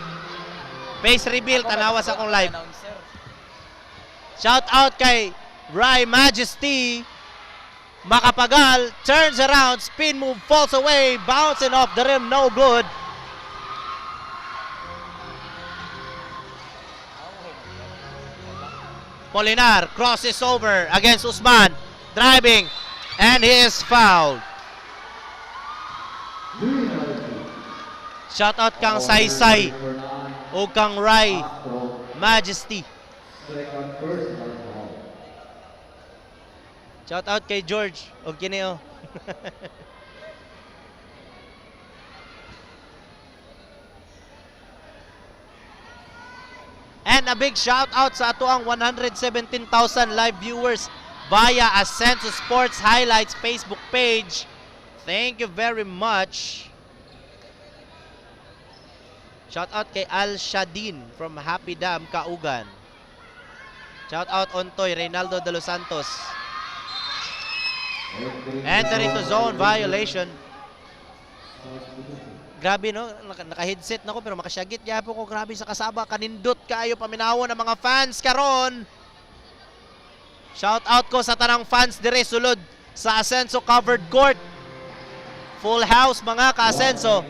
Face reveal tanawa sa akong live. Shout out kay Rai Majesty. Makapagal turns around, spin move falls away, bouncing off the rim, no good. Polinar crosses over against Usman, driving, and he is fouled. Shout out kang Saysay o kang Rai Majesty. Second personal foul. Shout out kay George o kineo. And a big shout out sa ato ang 117,000 live viewers via Ascenso Sports Highlights Facebook page. Thank you very much. Shout out kay Al Shadin from Happy Dam, Kaugan. Shout out Ontoy, Reynaldo de los Santos. Enter into zone violation. Grabe no, naka-headset na ko pero makasyagit gyapon ko, grabe sa kasaba, kanindot kaayo paminawo ng mga fans karon. Shout out ko sa tanang fans dire sulod sa Ascenso covered court. Full house mga ka-Ascenso.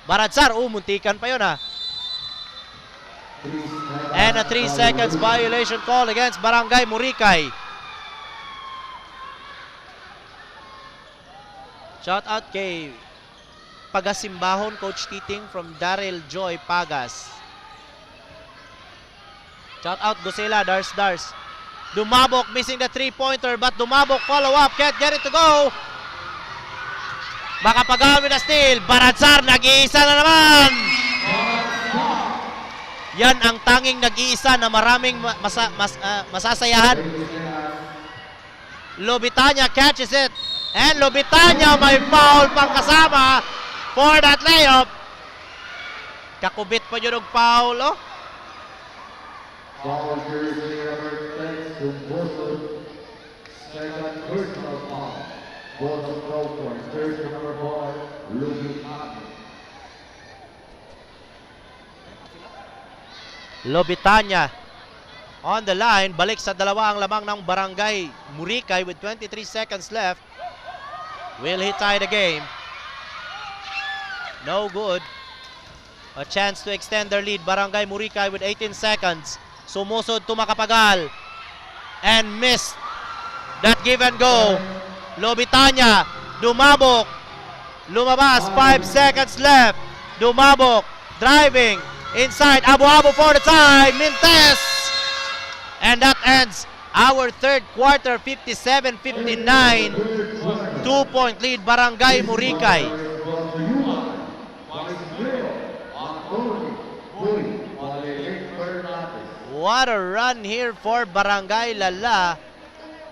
Baradsar, muntikan pa yun ha. And a 3 seconds violation call against Barangay Muricay. Shout out kay Pagasimbahon, Coach Titing from Daryl Joy Pagas. Shout out Gusela, Dars. Dumabok missing the 3-pointer but Dumabok follow up, can't get it to go. Makapagal with a steal. Baradsar nag-iisa na naman. Yan ang tanging nag-iisa na maraming masasayahan. Lobitanya catches it. And Lobitanya may foul pang kasama for that layup. Kakubit pa yun og foul, oh. Foul jersey number 10 to Boston. Second personal foul. Boston Crawford. Jersey number 4, Luby Ahmed. Lobitanya on the line. Balik sa dalawa ang lamang ng Barangay Muricay with 23 seconds left. Will he tie the game? No good. A chance to extend their lead. Barangay Muricay with 18 seconds. Sumusod to Makapagal. And missed that give and go. Lobitanya. Dumabok. Lumabas. 5 seconds left. Dumabok. Driving. Inside. Abu-Abu for the tie. Mintes. And that ends our third quarter. 57-59. 2-point lead. Barangay Muricay. What a run here for Barangay Lala,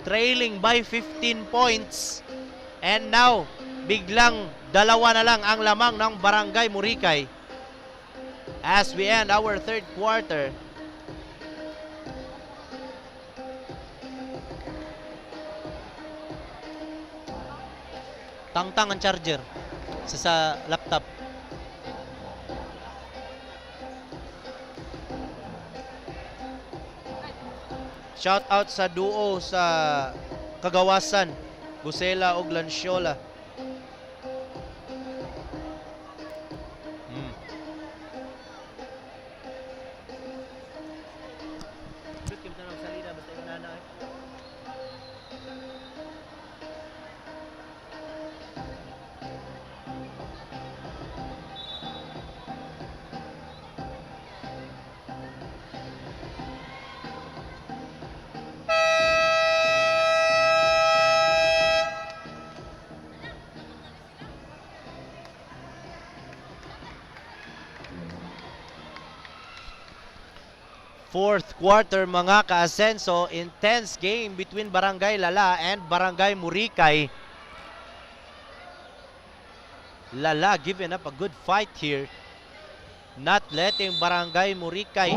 trailing by 15 points. And now, biglang dalawa na lang ang lamang ng Barangay Muricay. as we end our third quarter. Tangtang ang charger sa laptop. Shout out sa duo sa Kagawasan, Gusela ug Lanciola. Fourth quarter mga ka-Asenso, intense game between Barangay Lala and Barangay Muricay. Lala giving up a good fight here, not letting Barangay Muricay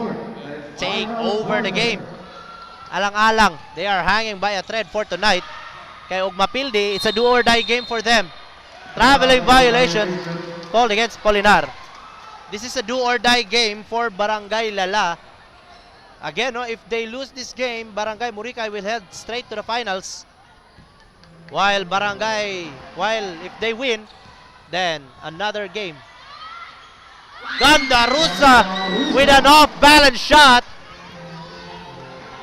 take over the game. Alang-alang, they are hanging by a thread for tonight. Kay og mapildi, it's a do or die game for them. Traveling violation called against Polinar. This is a do or die game for Barangay Lala. Again, no, if they lose this game, Barangay Muricay will head straight to the finals. While if they win, then another game. Ganda Rusa with an off-balance shot.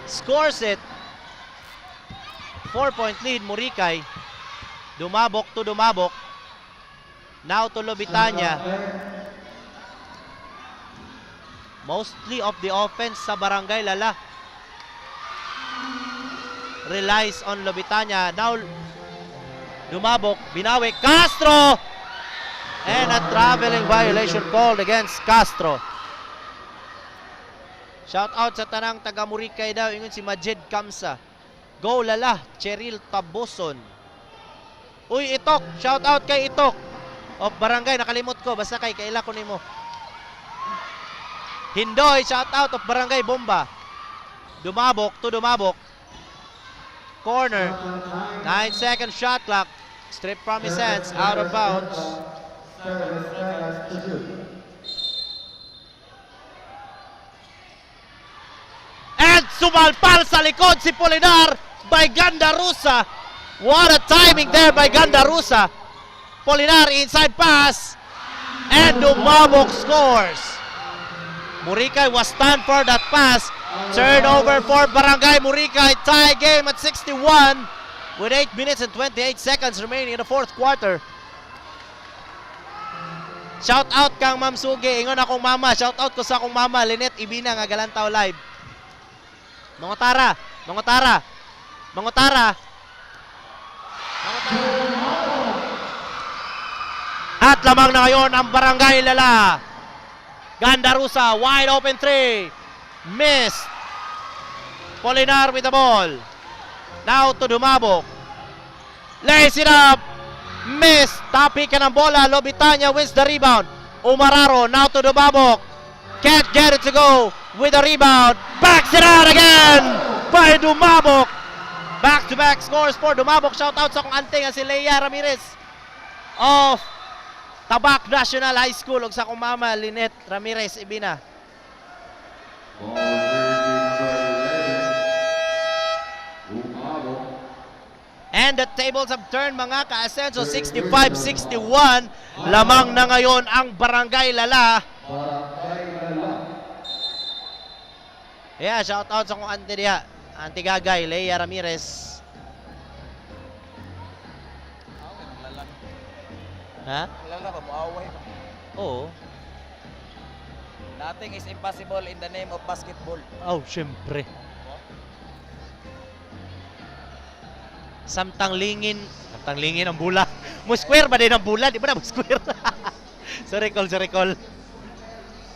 Scores it. 4-point lead, Muricay. Dumabok to Dumabok. Now to Lobitanya. Mostly of the offense sa Barangay Lala relies on Lobitanya. Now Dumabok, binawi Castro, and a traveling violation called against Castro. Shout out sa tanang taga Muricay daw, ingon si Majid Kamsa. Go Lala, Cheryl Taboson. Uy, Itok, shout out kay Itok of Barangay, nakalimot ko, basta kay kaila ko nimo. Hindoy, shout out of Barangay Bomba. Dumabok to Dumabok. Corner. 9-second shot clock. Strip from his hands, out of bounds. And sumalpal sa likod si Polinar by Ganda Rusa. What a timing there by Ganda Rusa. Polinar inside pass. And Dumabok scores. Muricay was stunned for that pass. Turnover for Barangay Muricay. Tie game at 61 with 8 minutes and 28 seconds remaining in the fourth quarter. Shout out kang Ma'am Sugi. Ingon akong mama. Shout out ko sa akong mama, Lynette Ibina nga Galantaw Live. Mangutara. Mangutara. Mangutara. At lamang na ngayon ang Barangay Lala. Ganda Rusa, wide open three. Missed. Polinar with the ball. Now to Dumabok. Lays it up. Missed. Tapi ka ng bola. Lobitanya wins the rebound. Umararo now to Dumabok. Can't get it to go with the rebound. Backs it out again by Dumabok. Back-to-back scores for Dumabok. Shout out sa akong ante nga si Leia Ramirez of Tabak National High School ug sa akong mama Lynette Ramirez Ibina. And the tables have turned mga ka-Asenso. 65-61 lamang na ngayon ang Barangay Lala. Yeah, shout out sa akong ante diha, Auntie Gagay Leia Ramirez. Ha? Lala ba, muaway ba? Oo. Nothing is impossible in the name of basketball. Oh, syempre. Samtang lingin ang bula. Mo-square ba din ang bula? Di ba na mo-square? Sorry call.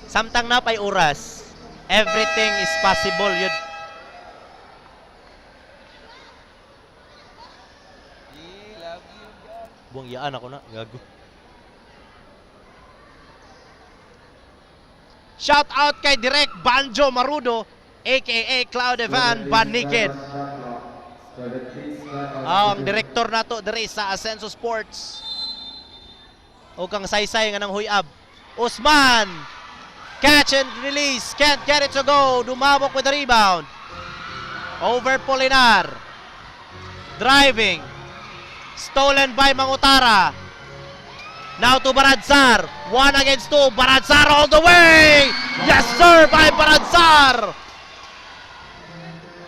Samtang napay oras, everything is possible. Yun. Love you, God. Buwang yaan ako na. Gago. Shout out kay Direk Banjo Marudo, aka Cloud Evan Banikid. Ang direktor nato diri sa Asenso Sports. O kang saysay nga ng huyab. Usman, catch and release, can't get it to go. Dumabok with the rebound. Over Polinar. Driving. Stolen by Mangutara. Now to Baradsar. 1 against 2. Baradsar all the way. Yes sir, by Baradsar.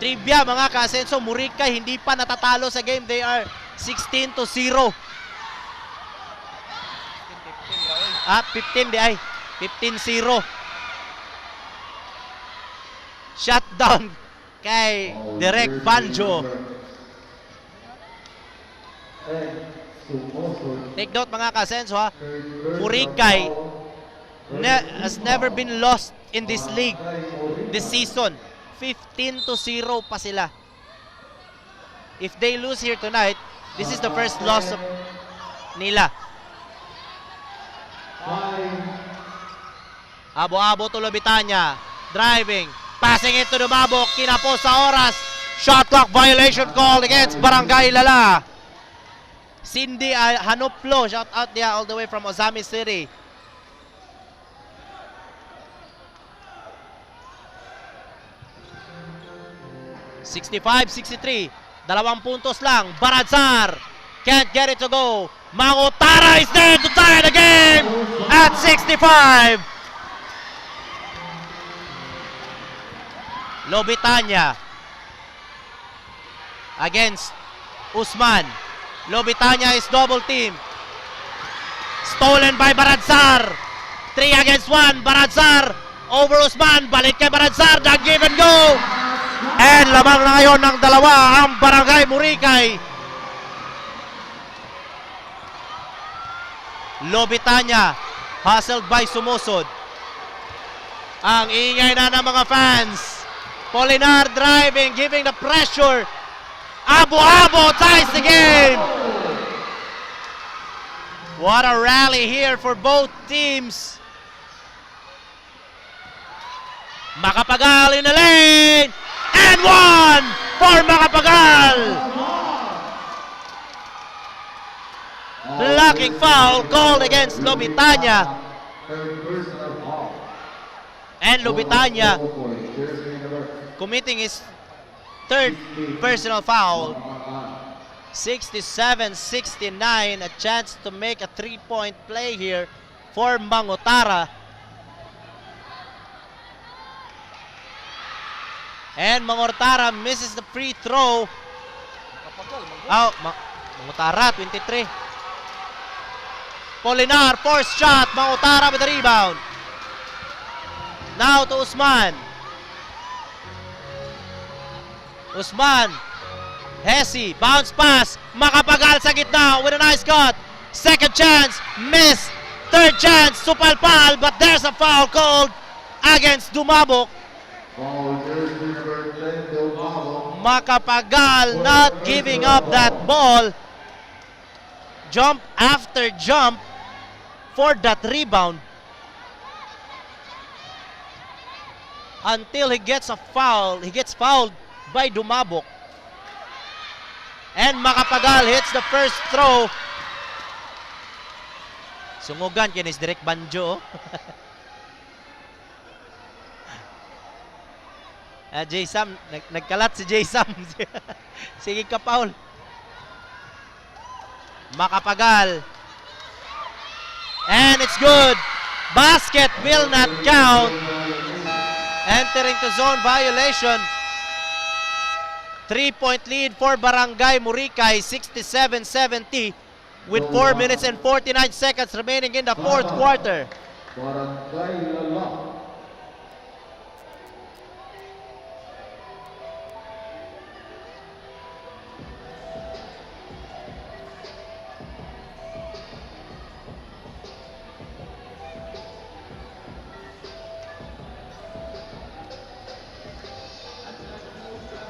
Trivia mga ka-Asenso, Muricay hindi pa natatalo sa game. They are 16-0. 15 di ay. 15-0. Shutdown kay Direk Banjo. Take note mga ka-Asenso ha. Muricay has never been lost in this league this season. 15-0 pa sila. If they lose here tonight, this is the first loss of nila. Abo-abo to Lobitanya. Driving. Passing it to Dumabok. Kinapos sa oras. Shot clock violation called against Barangay Lala. Cindy Hanoplo. Shout out there all the way from Ozami City. (65-63). 2 puntos lang. Baradsar can't get it to go. Mangutara is there to tie the game at 65. Lobitanya against Usman. Lobitanya is double team. Stolen by Baradsar. 3 against 1. Baradsar over Usman. Balik kay Baradsar. The give and go. And lamang na ngayon ng dalawa ang Barangay Muricay. Lobitanya hustled by Sumusod. Ang ingay na ng mga fans. Polinar driving, giving the pressure. Abo-abo ties the game. What a rally here for both teams. Makapagal in the lane. And 1 for Makapagal. Blocking foul called against Lobitanya. And Lobitanya committing his 3rd personal foul. 67-69. A chance to make a 3-point play here for Mangutara. And Mangutara misses the free throw. Oh, Mangutara, 23. Polinar, forced shot. Mangutara with the rebound. Now to Usman. Usman. Hesi, bounce pass. Makapagal sa gitna with a nice cut. Second chance, miss. Third chance, supalpal. But there's a foul called against Dumabok. Makapagal not giving up that ball. Jump after jump for that rebound. Until he gets a foul. He gets fouled by Dumabok. And Makapagal hits the first throw. Sungugan kinis Direk Banjo. Jay Sam, nagkalat si Jay Sam. Sige ka, Paul. Makapagal. And it's good. Basket will not count. Entering to zone violation. 3-point lead for Barangay Muricay, 67-70 with 4 minutes and 49 seconds remaining in the 4th quarter. Barangay Lala.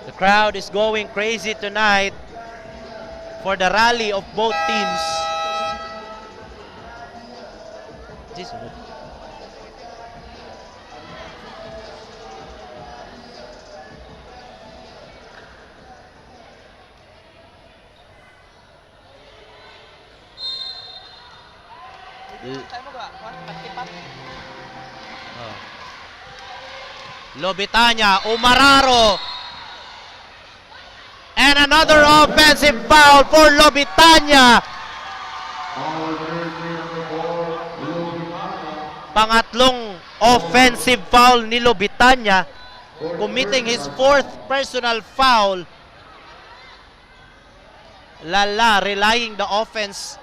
The crowd is going crazy tonight for the rally of both teams. Tayo mo ga? Pagtipat. Oh. Lobitanya, Umararo. And another offensive foul for Lobitanya. Foul jersey number 4, Lubitanya. Pangatlong offensive foul ni Lobitanya, committing his fourth personal foul. Lala relying the offense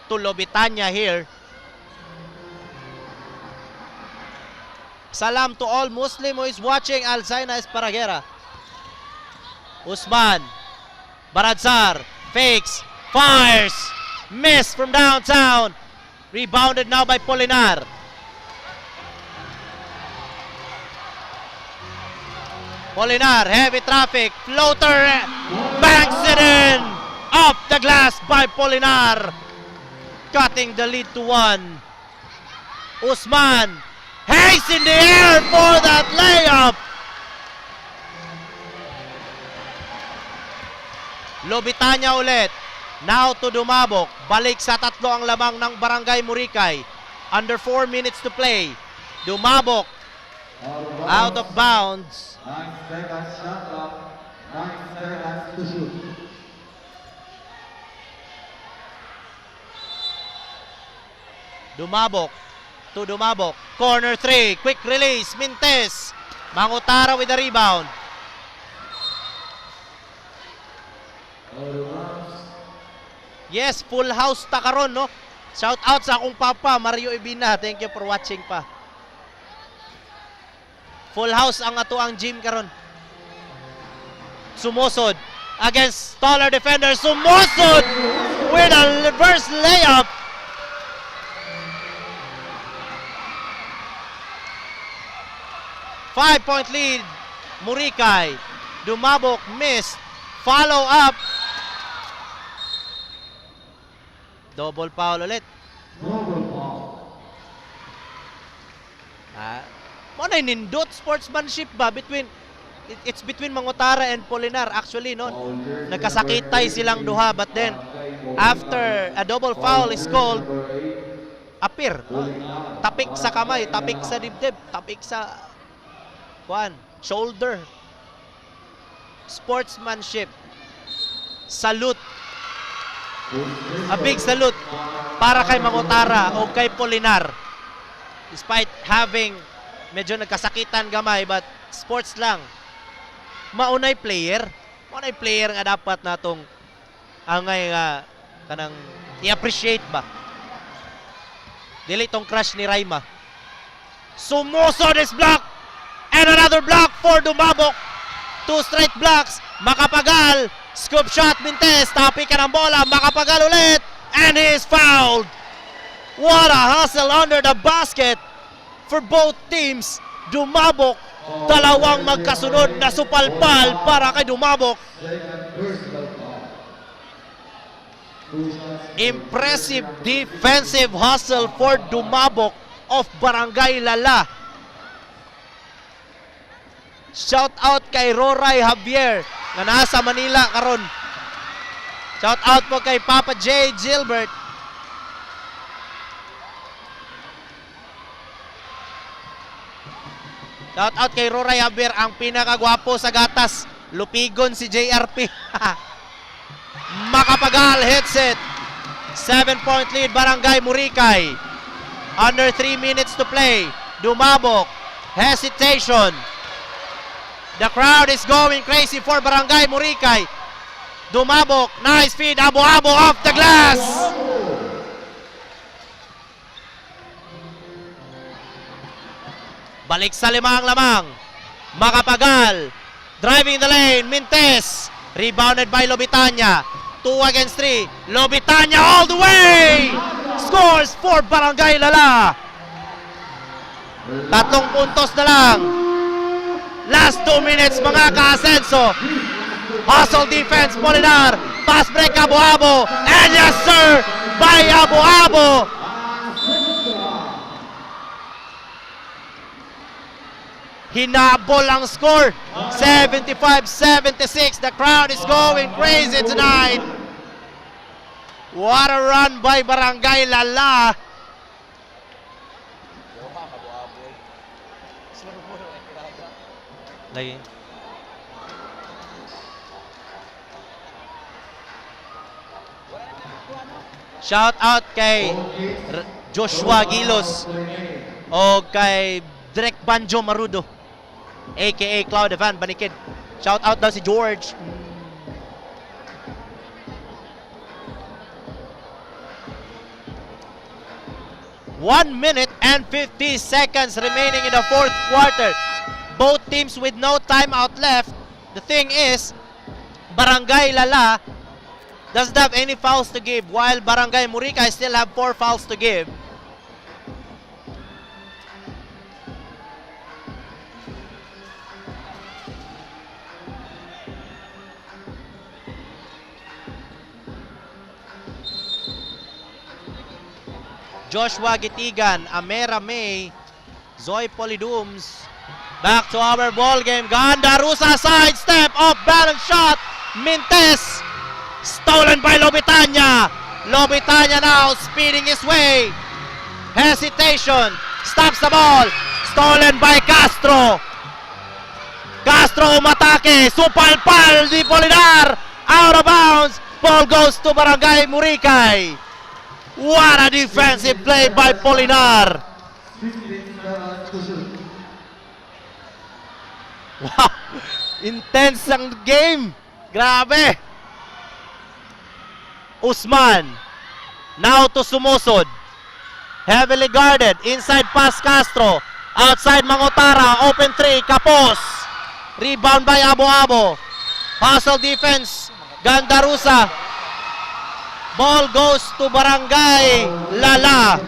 to Lobitanya here. Salam to all Muslim who is watching Alzaina Esparraguera. Usman, Baradzar, fakes, fires, miss from downtown. Rebounded now by Polinar. Polinar, heavy traffic, floater, banks it in. Off the glass by Polinar. Cutting the lead to 1. Usman, Hayes in the air for that layup. Lobitanya ulit. Now to Dumabok. Balik sa 3 ang lamang ng Barangay Muricay. Under 4 minutes to play. Dumabok out of bounds. 9 seconds shot clock. 9 seconds to shoot. Dumabok to Dumabok. Corner 3. Quick release. Mintes. Mangutara with the rebound. Yes, full house ta karon, no? Shout out sa akong papa, Mario Ibina. Thank you for watching pa. Full house ang ato ang gym karon. Sumusod against taller defender. Sumusod with a reverse layup. Five-point lead. Muricay. Dumabok missed. Follow up. Double foul ulit. Double foul. Mo na nindot sportsmanship ba between it's between Mangutara and Polinar actually no. Foul jersey Nagkasakitay number silang 8, duha but then after a double foul is called, appear. Tapik sa kamay, tapik sa dibdib, tapik sa shoulder. Sportsmanship. Salute. A big salute para kay Mangutara o kay Polinar. Despite having medyo nagkasakitan gamay but sports lang. Maunay player. Maunay player nga dapat natong angay nga kanang i-appreciate ba. Dili tong crush ni Raima. Sumusod is block. And another block for Dumabok. 2 straight blocks. Makapagal. Scoop shot Mintes. Tapi ka ng bola. Makapagal ulit. And he is fouled. What a hustle under the basket for both teams. Dumabok. Dalawang magkasunod na supalpal para kay Dumabok. Second personal foul. 2 shots. Impressive defensive hustle for Dumabok of Barangay Lala. Shout out kay Roray Javier nga nasa Manila karon. Shout out po kay Papa J. Gilbert. Shout out kay Roray Javier, ang pinakagwapo sa gatas. Lupigon si JRP. Makapagal hits it. 7-point lead Barangay Muricay. Under 3 minutes to play. Dumabok. Hesitation. The crowd is going crazy for Barangay Muricay. Dumabok. Nice feed. Abo-abo off the glass. Balik sa 5 ang lamang. Makapagal. Driving the lane. Mintes. Rebounded by Lobitanya. 2 against 3. Lobitanya all the way. Scores for Barangay Lala. 3 puntos na lang. Last 2 minutes mga ka-Asenso. Hustle defense, Polinar. Pass break, Abo-abo. And yes sir, by Abo-abo. Hinabol ang score. 75-76. The crowd is going crazy tonight. What a run by Barangay Lala. Lagi. Shout out kay Joshua Gilos o kay Direk Banjo Marudo aka Cloud Evan Banikid. Shout out daw si George. 1 minute and 50 seconds remaining in the fourth quarter. Both teams with no timeout left. The thing is, Barangay Lala doesn't have any fouls to give, while Barangay Muricay still have 4 fouls to give. Joshua Gitigan, Amera May, Zoe Polidums. Back to our ball game. Gandarusa sidestep, off balance shot. Mintes, stolen by Lobitanya. Lobitanya now speeding his way. Hesitation, stops the ball. Stolen by Castro. Castro umatake, supalpal di Polinar. Out of bounds. Ball goes to Barangay Muricay. What a defensive play by Polinar. Wow, intense ang game. Grabe. Usman, now to Sumusod. Heavily guarded, inside pass Castro. Outside Mangotara, open 3, Kapos. Rebound by Abo-Abo. Hustle defense, Gandarusa. Ball goes to Barangay Lala.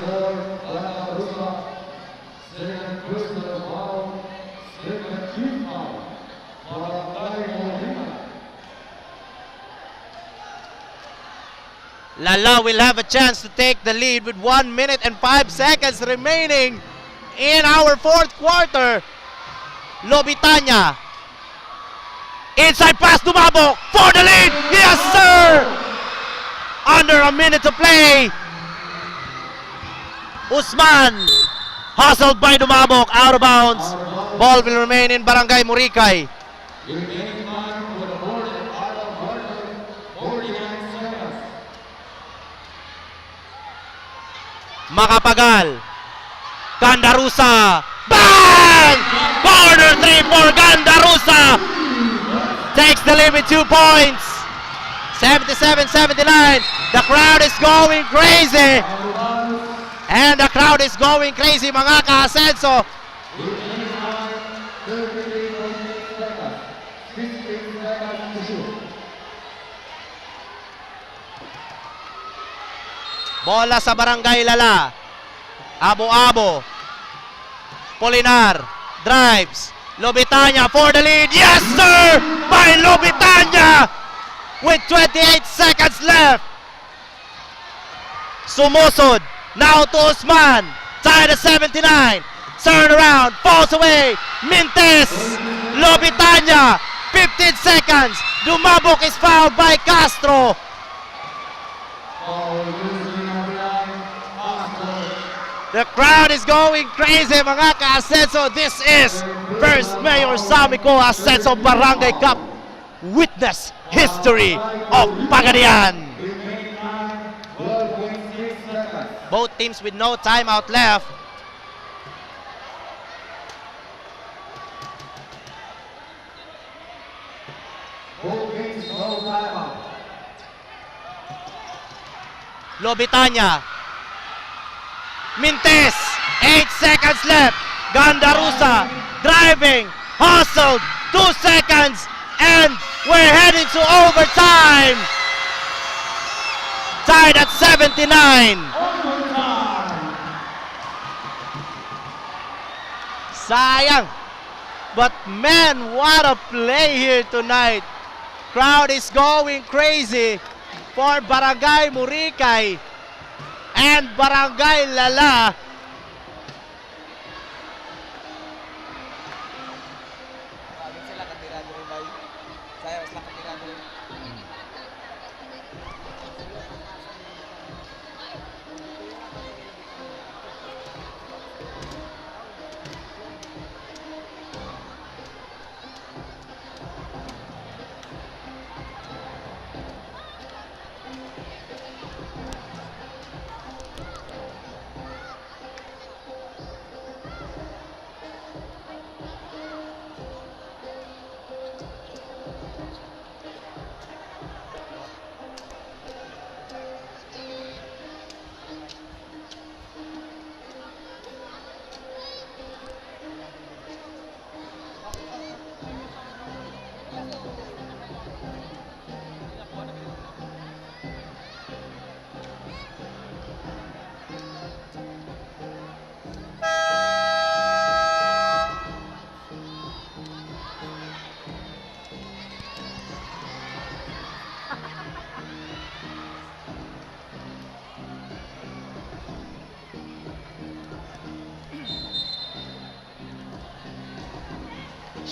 Lala will have a chance to take the lead with 1 minute and 5 seconds remaining in our fourth quarter. Lobitanya. Inside pass to Mabok for the lead. Yes, sir! Under a minute to play. Usman hustled by Dumabok, out of bounds. Ball will remain in Barangay Muricay. Makapagal. Gandarusa. Bang! Corner 3 for Gandarusa. Takes the lead with 2 points. 77-79. The crowd is going crazy. And the crowd is going crazy, mga ka-Asenso. Bola sa Barangay Lala. Abo-Abo. Polinar. Drives. Lobitanya for the lead. Yes, sir! By Lobitanya! With 28 seconds left. Sumusod. Now to Usman. Tied at 79. Turn around. Falls away. Mintes. Lobitanya. 15 seconds. Dumabok is fouled by Castro. The crowd is going crazy, mga ka-Asenso. This is First Mayor Samico Asenso Barangay Cup. Witness history of Pagadian. Both teams with no timeout left. Lobitanya. Mintes. 8 seconds left. Gandarusa driving. Hustled. 2 seconds. And we're heading to overtime. Tied at 79. Sayang. But man, what a play here tonight. Crowd is going crazy for Barangay Muricay and Barangay Lala. Sila katirado rin ba? Saya sila katirado rin.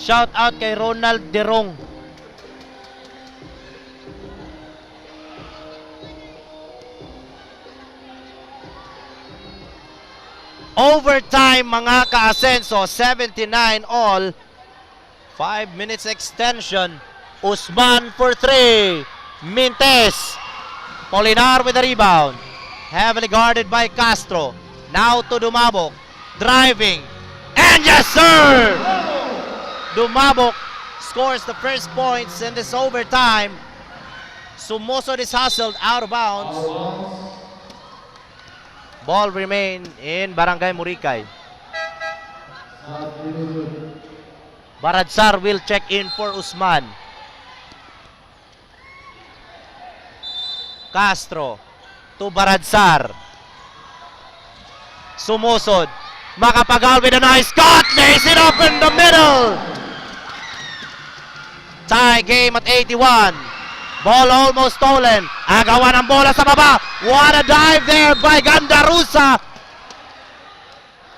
Shout out kay Ronald Derong. Overtime mga ka-Asenso, 79 all. 5 minutes extension. Usman for 3. Mintes. Polinar with the rebound. Heavily guarded by Castro. Now to Dumabok. Driving. And yes, sir! Dumabok scores the first points in this overtime. Sumosod is hustled out of bounds. Ball remain in Barangay Muricay. Baradsar will check in for Usman. Castro to Baradsar. Sumusod. Makapagal with a nice cut. Lays it up in the middle. Tie game at 81. Ball almost stolen. Agawan ang bola sa baba. What a dive there by Gandarusa.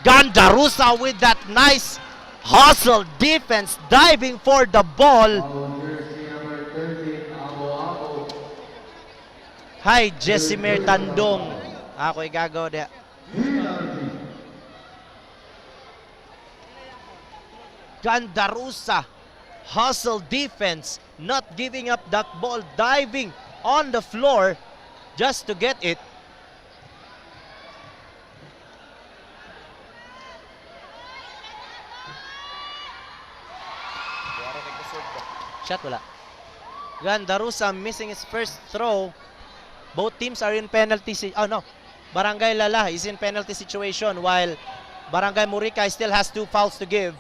Gandarusa with that nice hustle defense diving for the ball. Hi, Jessimer Tandong. Ako'y gagawa diya. Gandarusa. Hustle defense. Not giving up that ball. Diving on the floor just to get it. Shot wala. Gandarusa missing his first throw. Both teams are in penalty. Barangay Lala is in penalty situation while Barangay Muricay still has 2 fouls to give.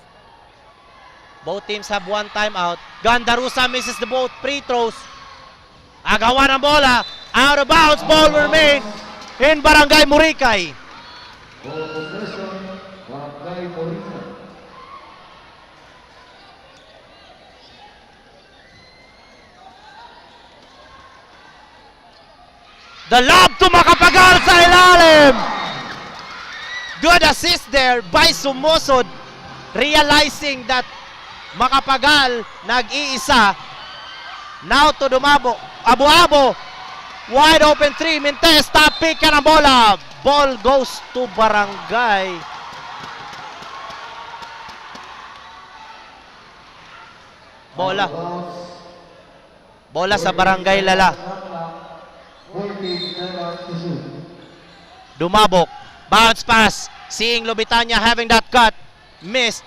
Both teams have 1 timeout. Gandarusa misses the both free throws. Agawan ang bola. Out of bounds. Ball will remain in Barangay Muricay. The lob to Makapagal sa ilalim. Good assist there by Sumosod. Realizing that Makapagal nag-iisa. Now to Dumabo. Abu-Abo. Wide open 3. Mintes. Top pick ka ng bola. Ball goes to Barangay. Bola. Bola sa Barangay Lala. Dumabok. Bounce pass. Seeing Lobitanya having that cut. Missed.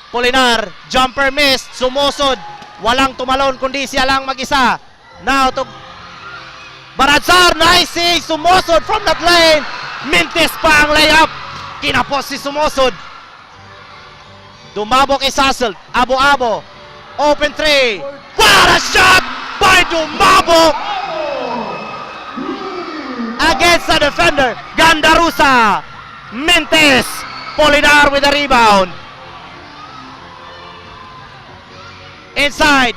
Polinar. Jumper missed. Sumusod. Walang tumalon kundi siya lang mag-isa. Now to Baradsar. Nice save. Sumusod from that lane. Mintis pa ang layup. Kinapos si Sumusod. Dumabok is hustled. Abu-Abo. Open 3. What a shot by Dumabok! Against the defender, Gandarusa. Mintes. Polinar with the rebound. Inside.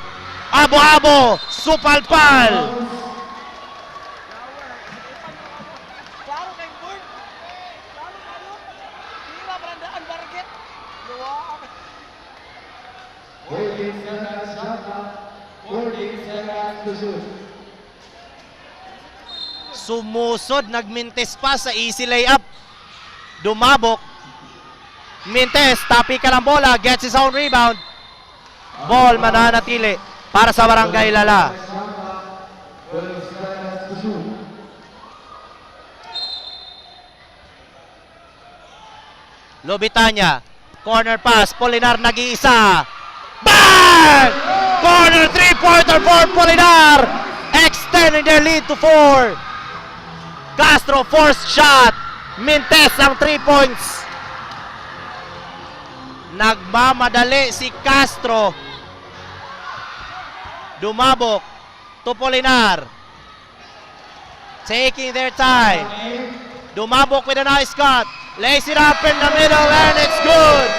Abu-Abo. Supalpal. Klaro kay board. Klaro kayo. Tira brandaan barget. Luwa. 14 seconds shot clock. 14 seconds to shoot. Sumusod, nagmintes pa sa easy layup. Dumabok. Mintes, tapi ka ng bola, gets his own rebound. Ball mananatili para sa Barangay Lala. 12 seconds to shoot. Lobitanya, corner pass, Polinar nag-iisa. Bang! Corner 3-pointer for Polinar. Extending their lead to 4. Castro forced shot. Mintes ang 3 points. Nagmamadali si Castro. Dumabok to Polinar. Taking their time. Dumabok with a nice cut. Lays it up in the middle and it's good.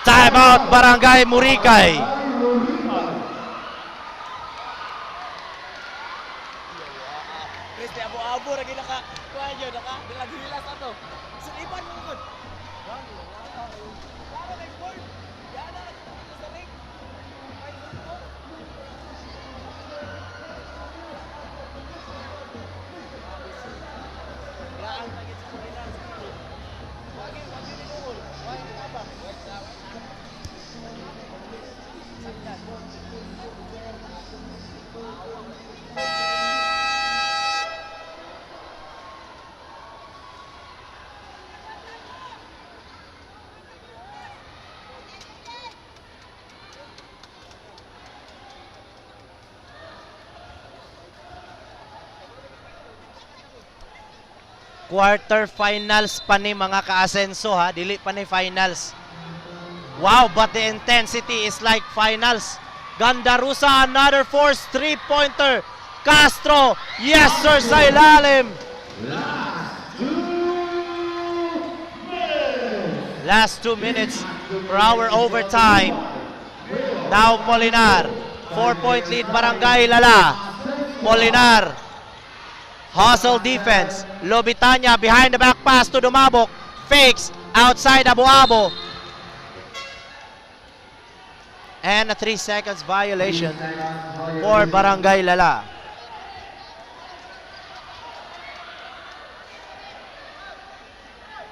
Timeout Barangay Muricay. Chris, di Abu-Abo lagi naka kuha nyo, naka hilas ato. Sulipan mo ko. Quarterfinals pa ni mga ka-asenso ha, dili pa ni finals. Wow, but the intensity is like finals. Gandarusa, another force three-pointer. Castro, yes sir, sa ilalim. Last 2 minutes for our overtime. Now Polinar, 4-point lead Barangay Lala. Polinar, hustle defense. Lobitanya behind the back pass to Dumabok. Fakes outside Abu-Abo. And a 3 seconds violation for Barangay Lala.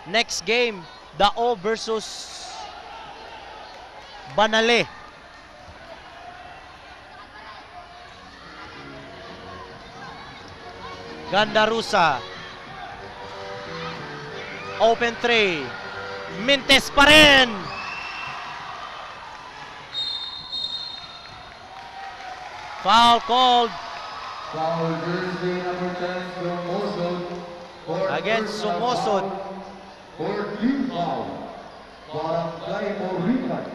Next game, Dao versus Banale. Gandarusa. Open 3. Mintes pa rin. Foul called Foul jersey number 10, Sumosod. against Sumosod. For team foul. Barangay Moricay.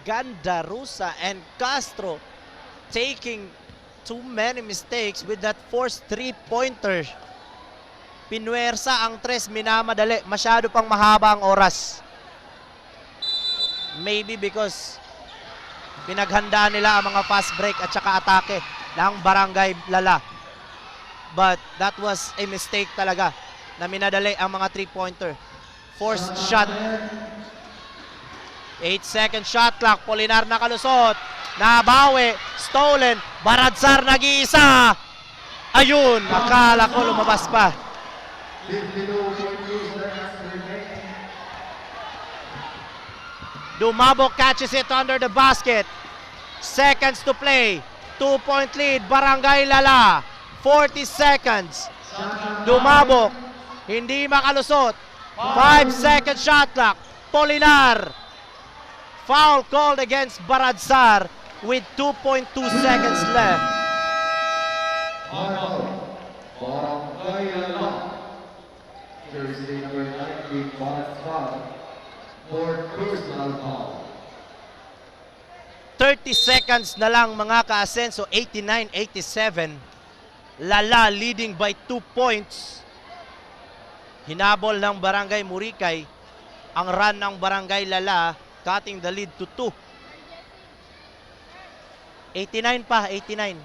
Gandarusa and Castro taking too many mistakes with that forced three-pointer. Pinuwersa ang tres, minamadali. Masyado pang mahaba ang oras. Maybe because pinaghandaan nila ang mga fast break at saka atake ng Barangay Lala. But that was a mistake talaga na minadali ang mga three-pointer. Forced shot. 8-second shot clock. Polinar nakalusot. Nabawi. Stolen. Baradsar nag-iisa. Ayun. Akala ko lumabas pa. 52.2 seconds remaining. Dumabok catches it under the basket. Seconds to play. 2-point lead. Barangay Lala. 40 seconds. Dumabok. Hindi makalusot. 5-second shot clock. Polinar. Foul called against Baradsar with 2.2 seconds left. Barangay Lala. Jersey number 19, Baradsar. For personal foul. 30 seconds na lang mga ka-asenso. 89-87. Lala leading by 2 points. Hinabol ng Barangay Moricay ang run ng Barangay Lala, cutting the lead to 2. 89 pa, 89.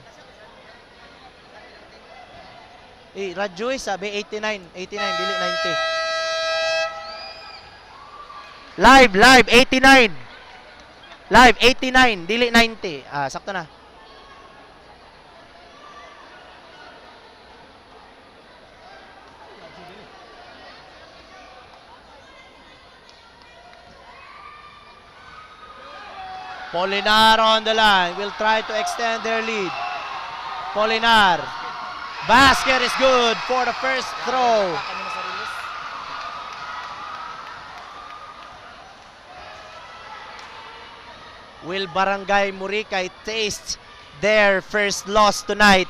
Radjoy sabi 89, dili 90. Live, 89. Live, 89, dili 90. Sakto na. Polinar on the line. Will try to extend their lead. Polinar. Basket is good for the first throw. Will Barangay Moricay taste their first loss tonight,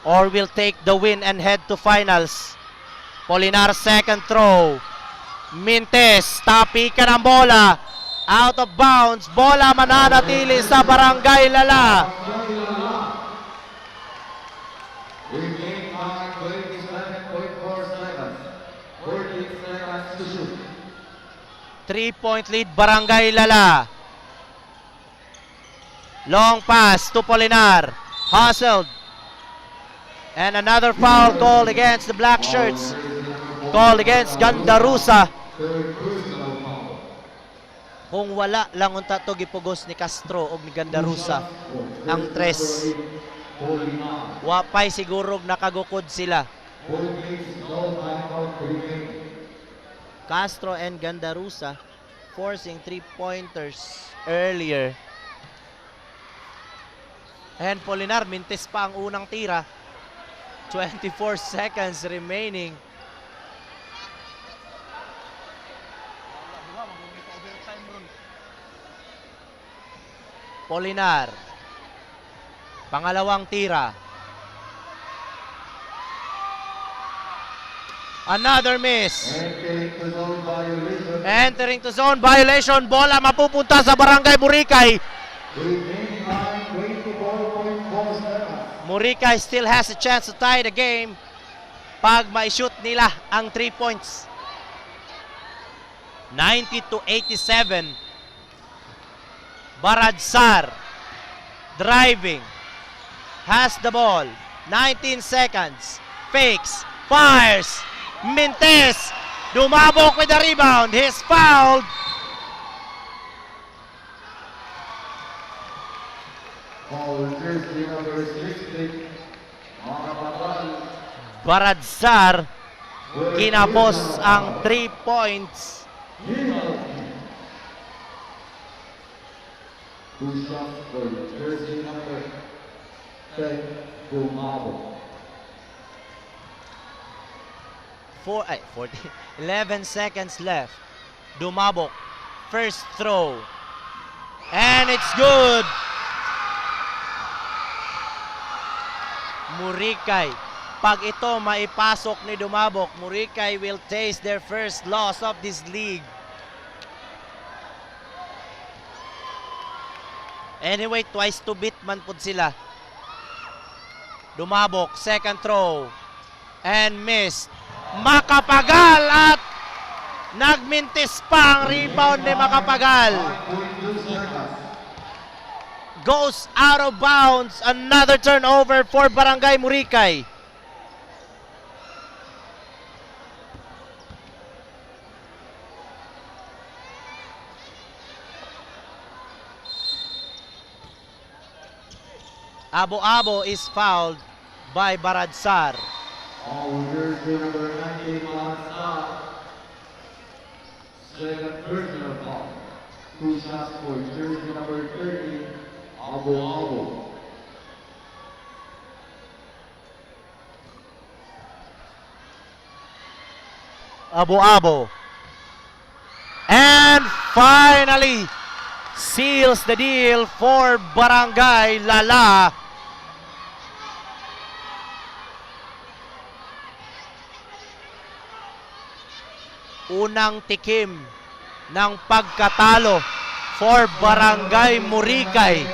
or will take the win and head to finals? Polinar second throw. Mintes, tapikan ang bola. Out of bounds. Bola mananatili sa Barangay Lala. Remaining time 27.4 seconds. 14 seconds to shoot. 3-point lead Barangay Lala. Long pass to Polinar. Hustled. And another foul called against the black shirts. called against Gandarusa. Third personal foul. Kung wala lang unta to gipugos ni Castro o ni Gandarusa ang tres. Wapay siguro nakagukod sila. Castro and Gandarusa forcing 3-pointers earlier. And Polinar, mintis pa ang unang tira. 24 seconds remaining. Polinar. Pangalawang tira. Another miss. Entering to zone violation. Bola mapupunta sa Barangay Muricay. Muricay still has a chance to tie the game pag ma-shoot nila ang 3 points. 90-87. Baradsar driving, has the ball, 19 seconds, fakes, fires, Mintes, dumabok with the rebound, he's fouled. Baradsar, kinapos ang 3 points. Two shots for jersey number 10, Gumabo. 11 seconds left. Dumabok. First throw. And it's good. Muricay. Pag ito maipasok ni Dumabok, Muricay will taste their first loss of this league. Anyway, twice to beat man po sila. Dumabok, second throw. And missed. Makapagal at nagmintis pa ang rebound ni Makapagal. Goes out of bounds. Another turnover for Barangay Muricay. Abo-Abo is fouled by Baradsar. Jersey number 19, Baradsar. Second personal foul. Two shots for jersey number 30, Abo-Abo. Abo-Abo. And finally, seals the deal for Barangay Lala. Unang tikim ng pagkatalo for Barangay Muricay.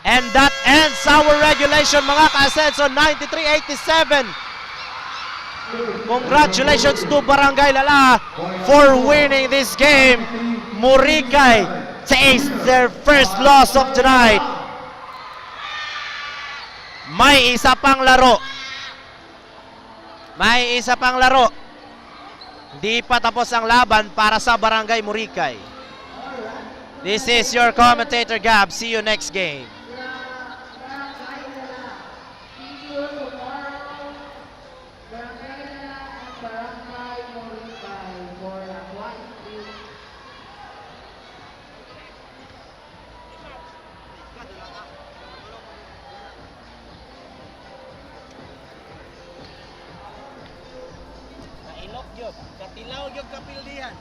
And that ends our regulation, mga ka-Asenso. 93-87. Congratulations to Barangay Lala for winning this game. Muricay tastes their first loss of the night. May isa pang laro. May isa pang laro. Hindi pa tapos ang laban para sa Barangay Muricay. This is your commentator, Gab. See you next game. Katilaw yung kapildihan.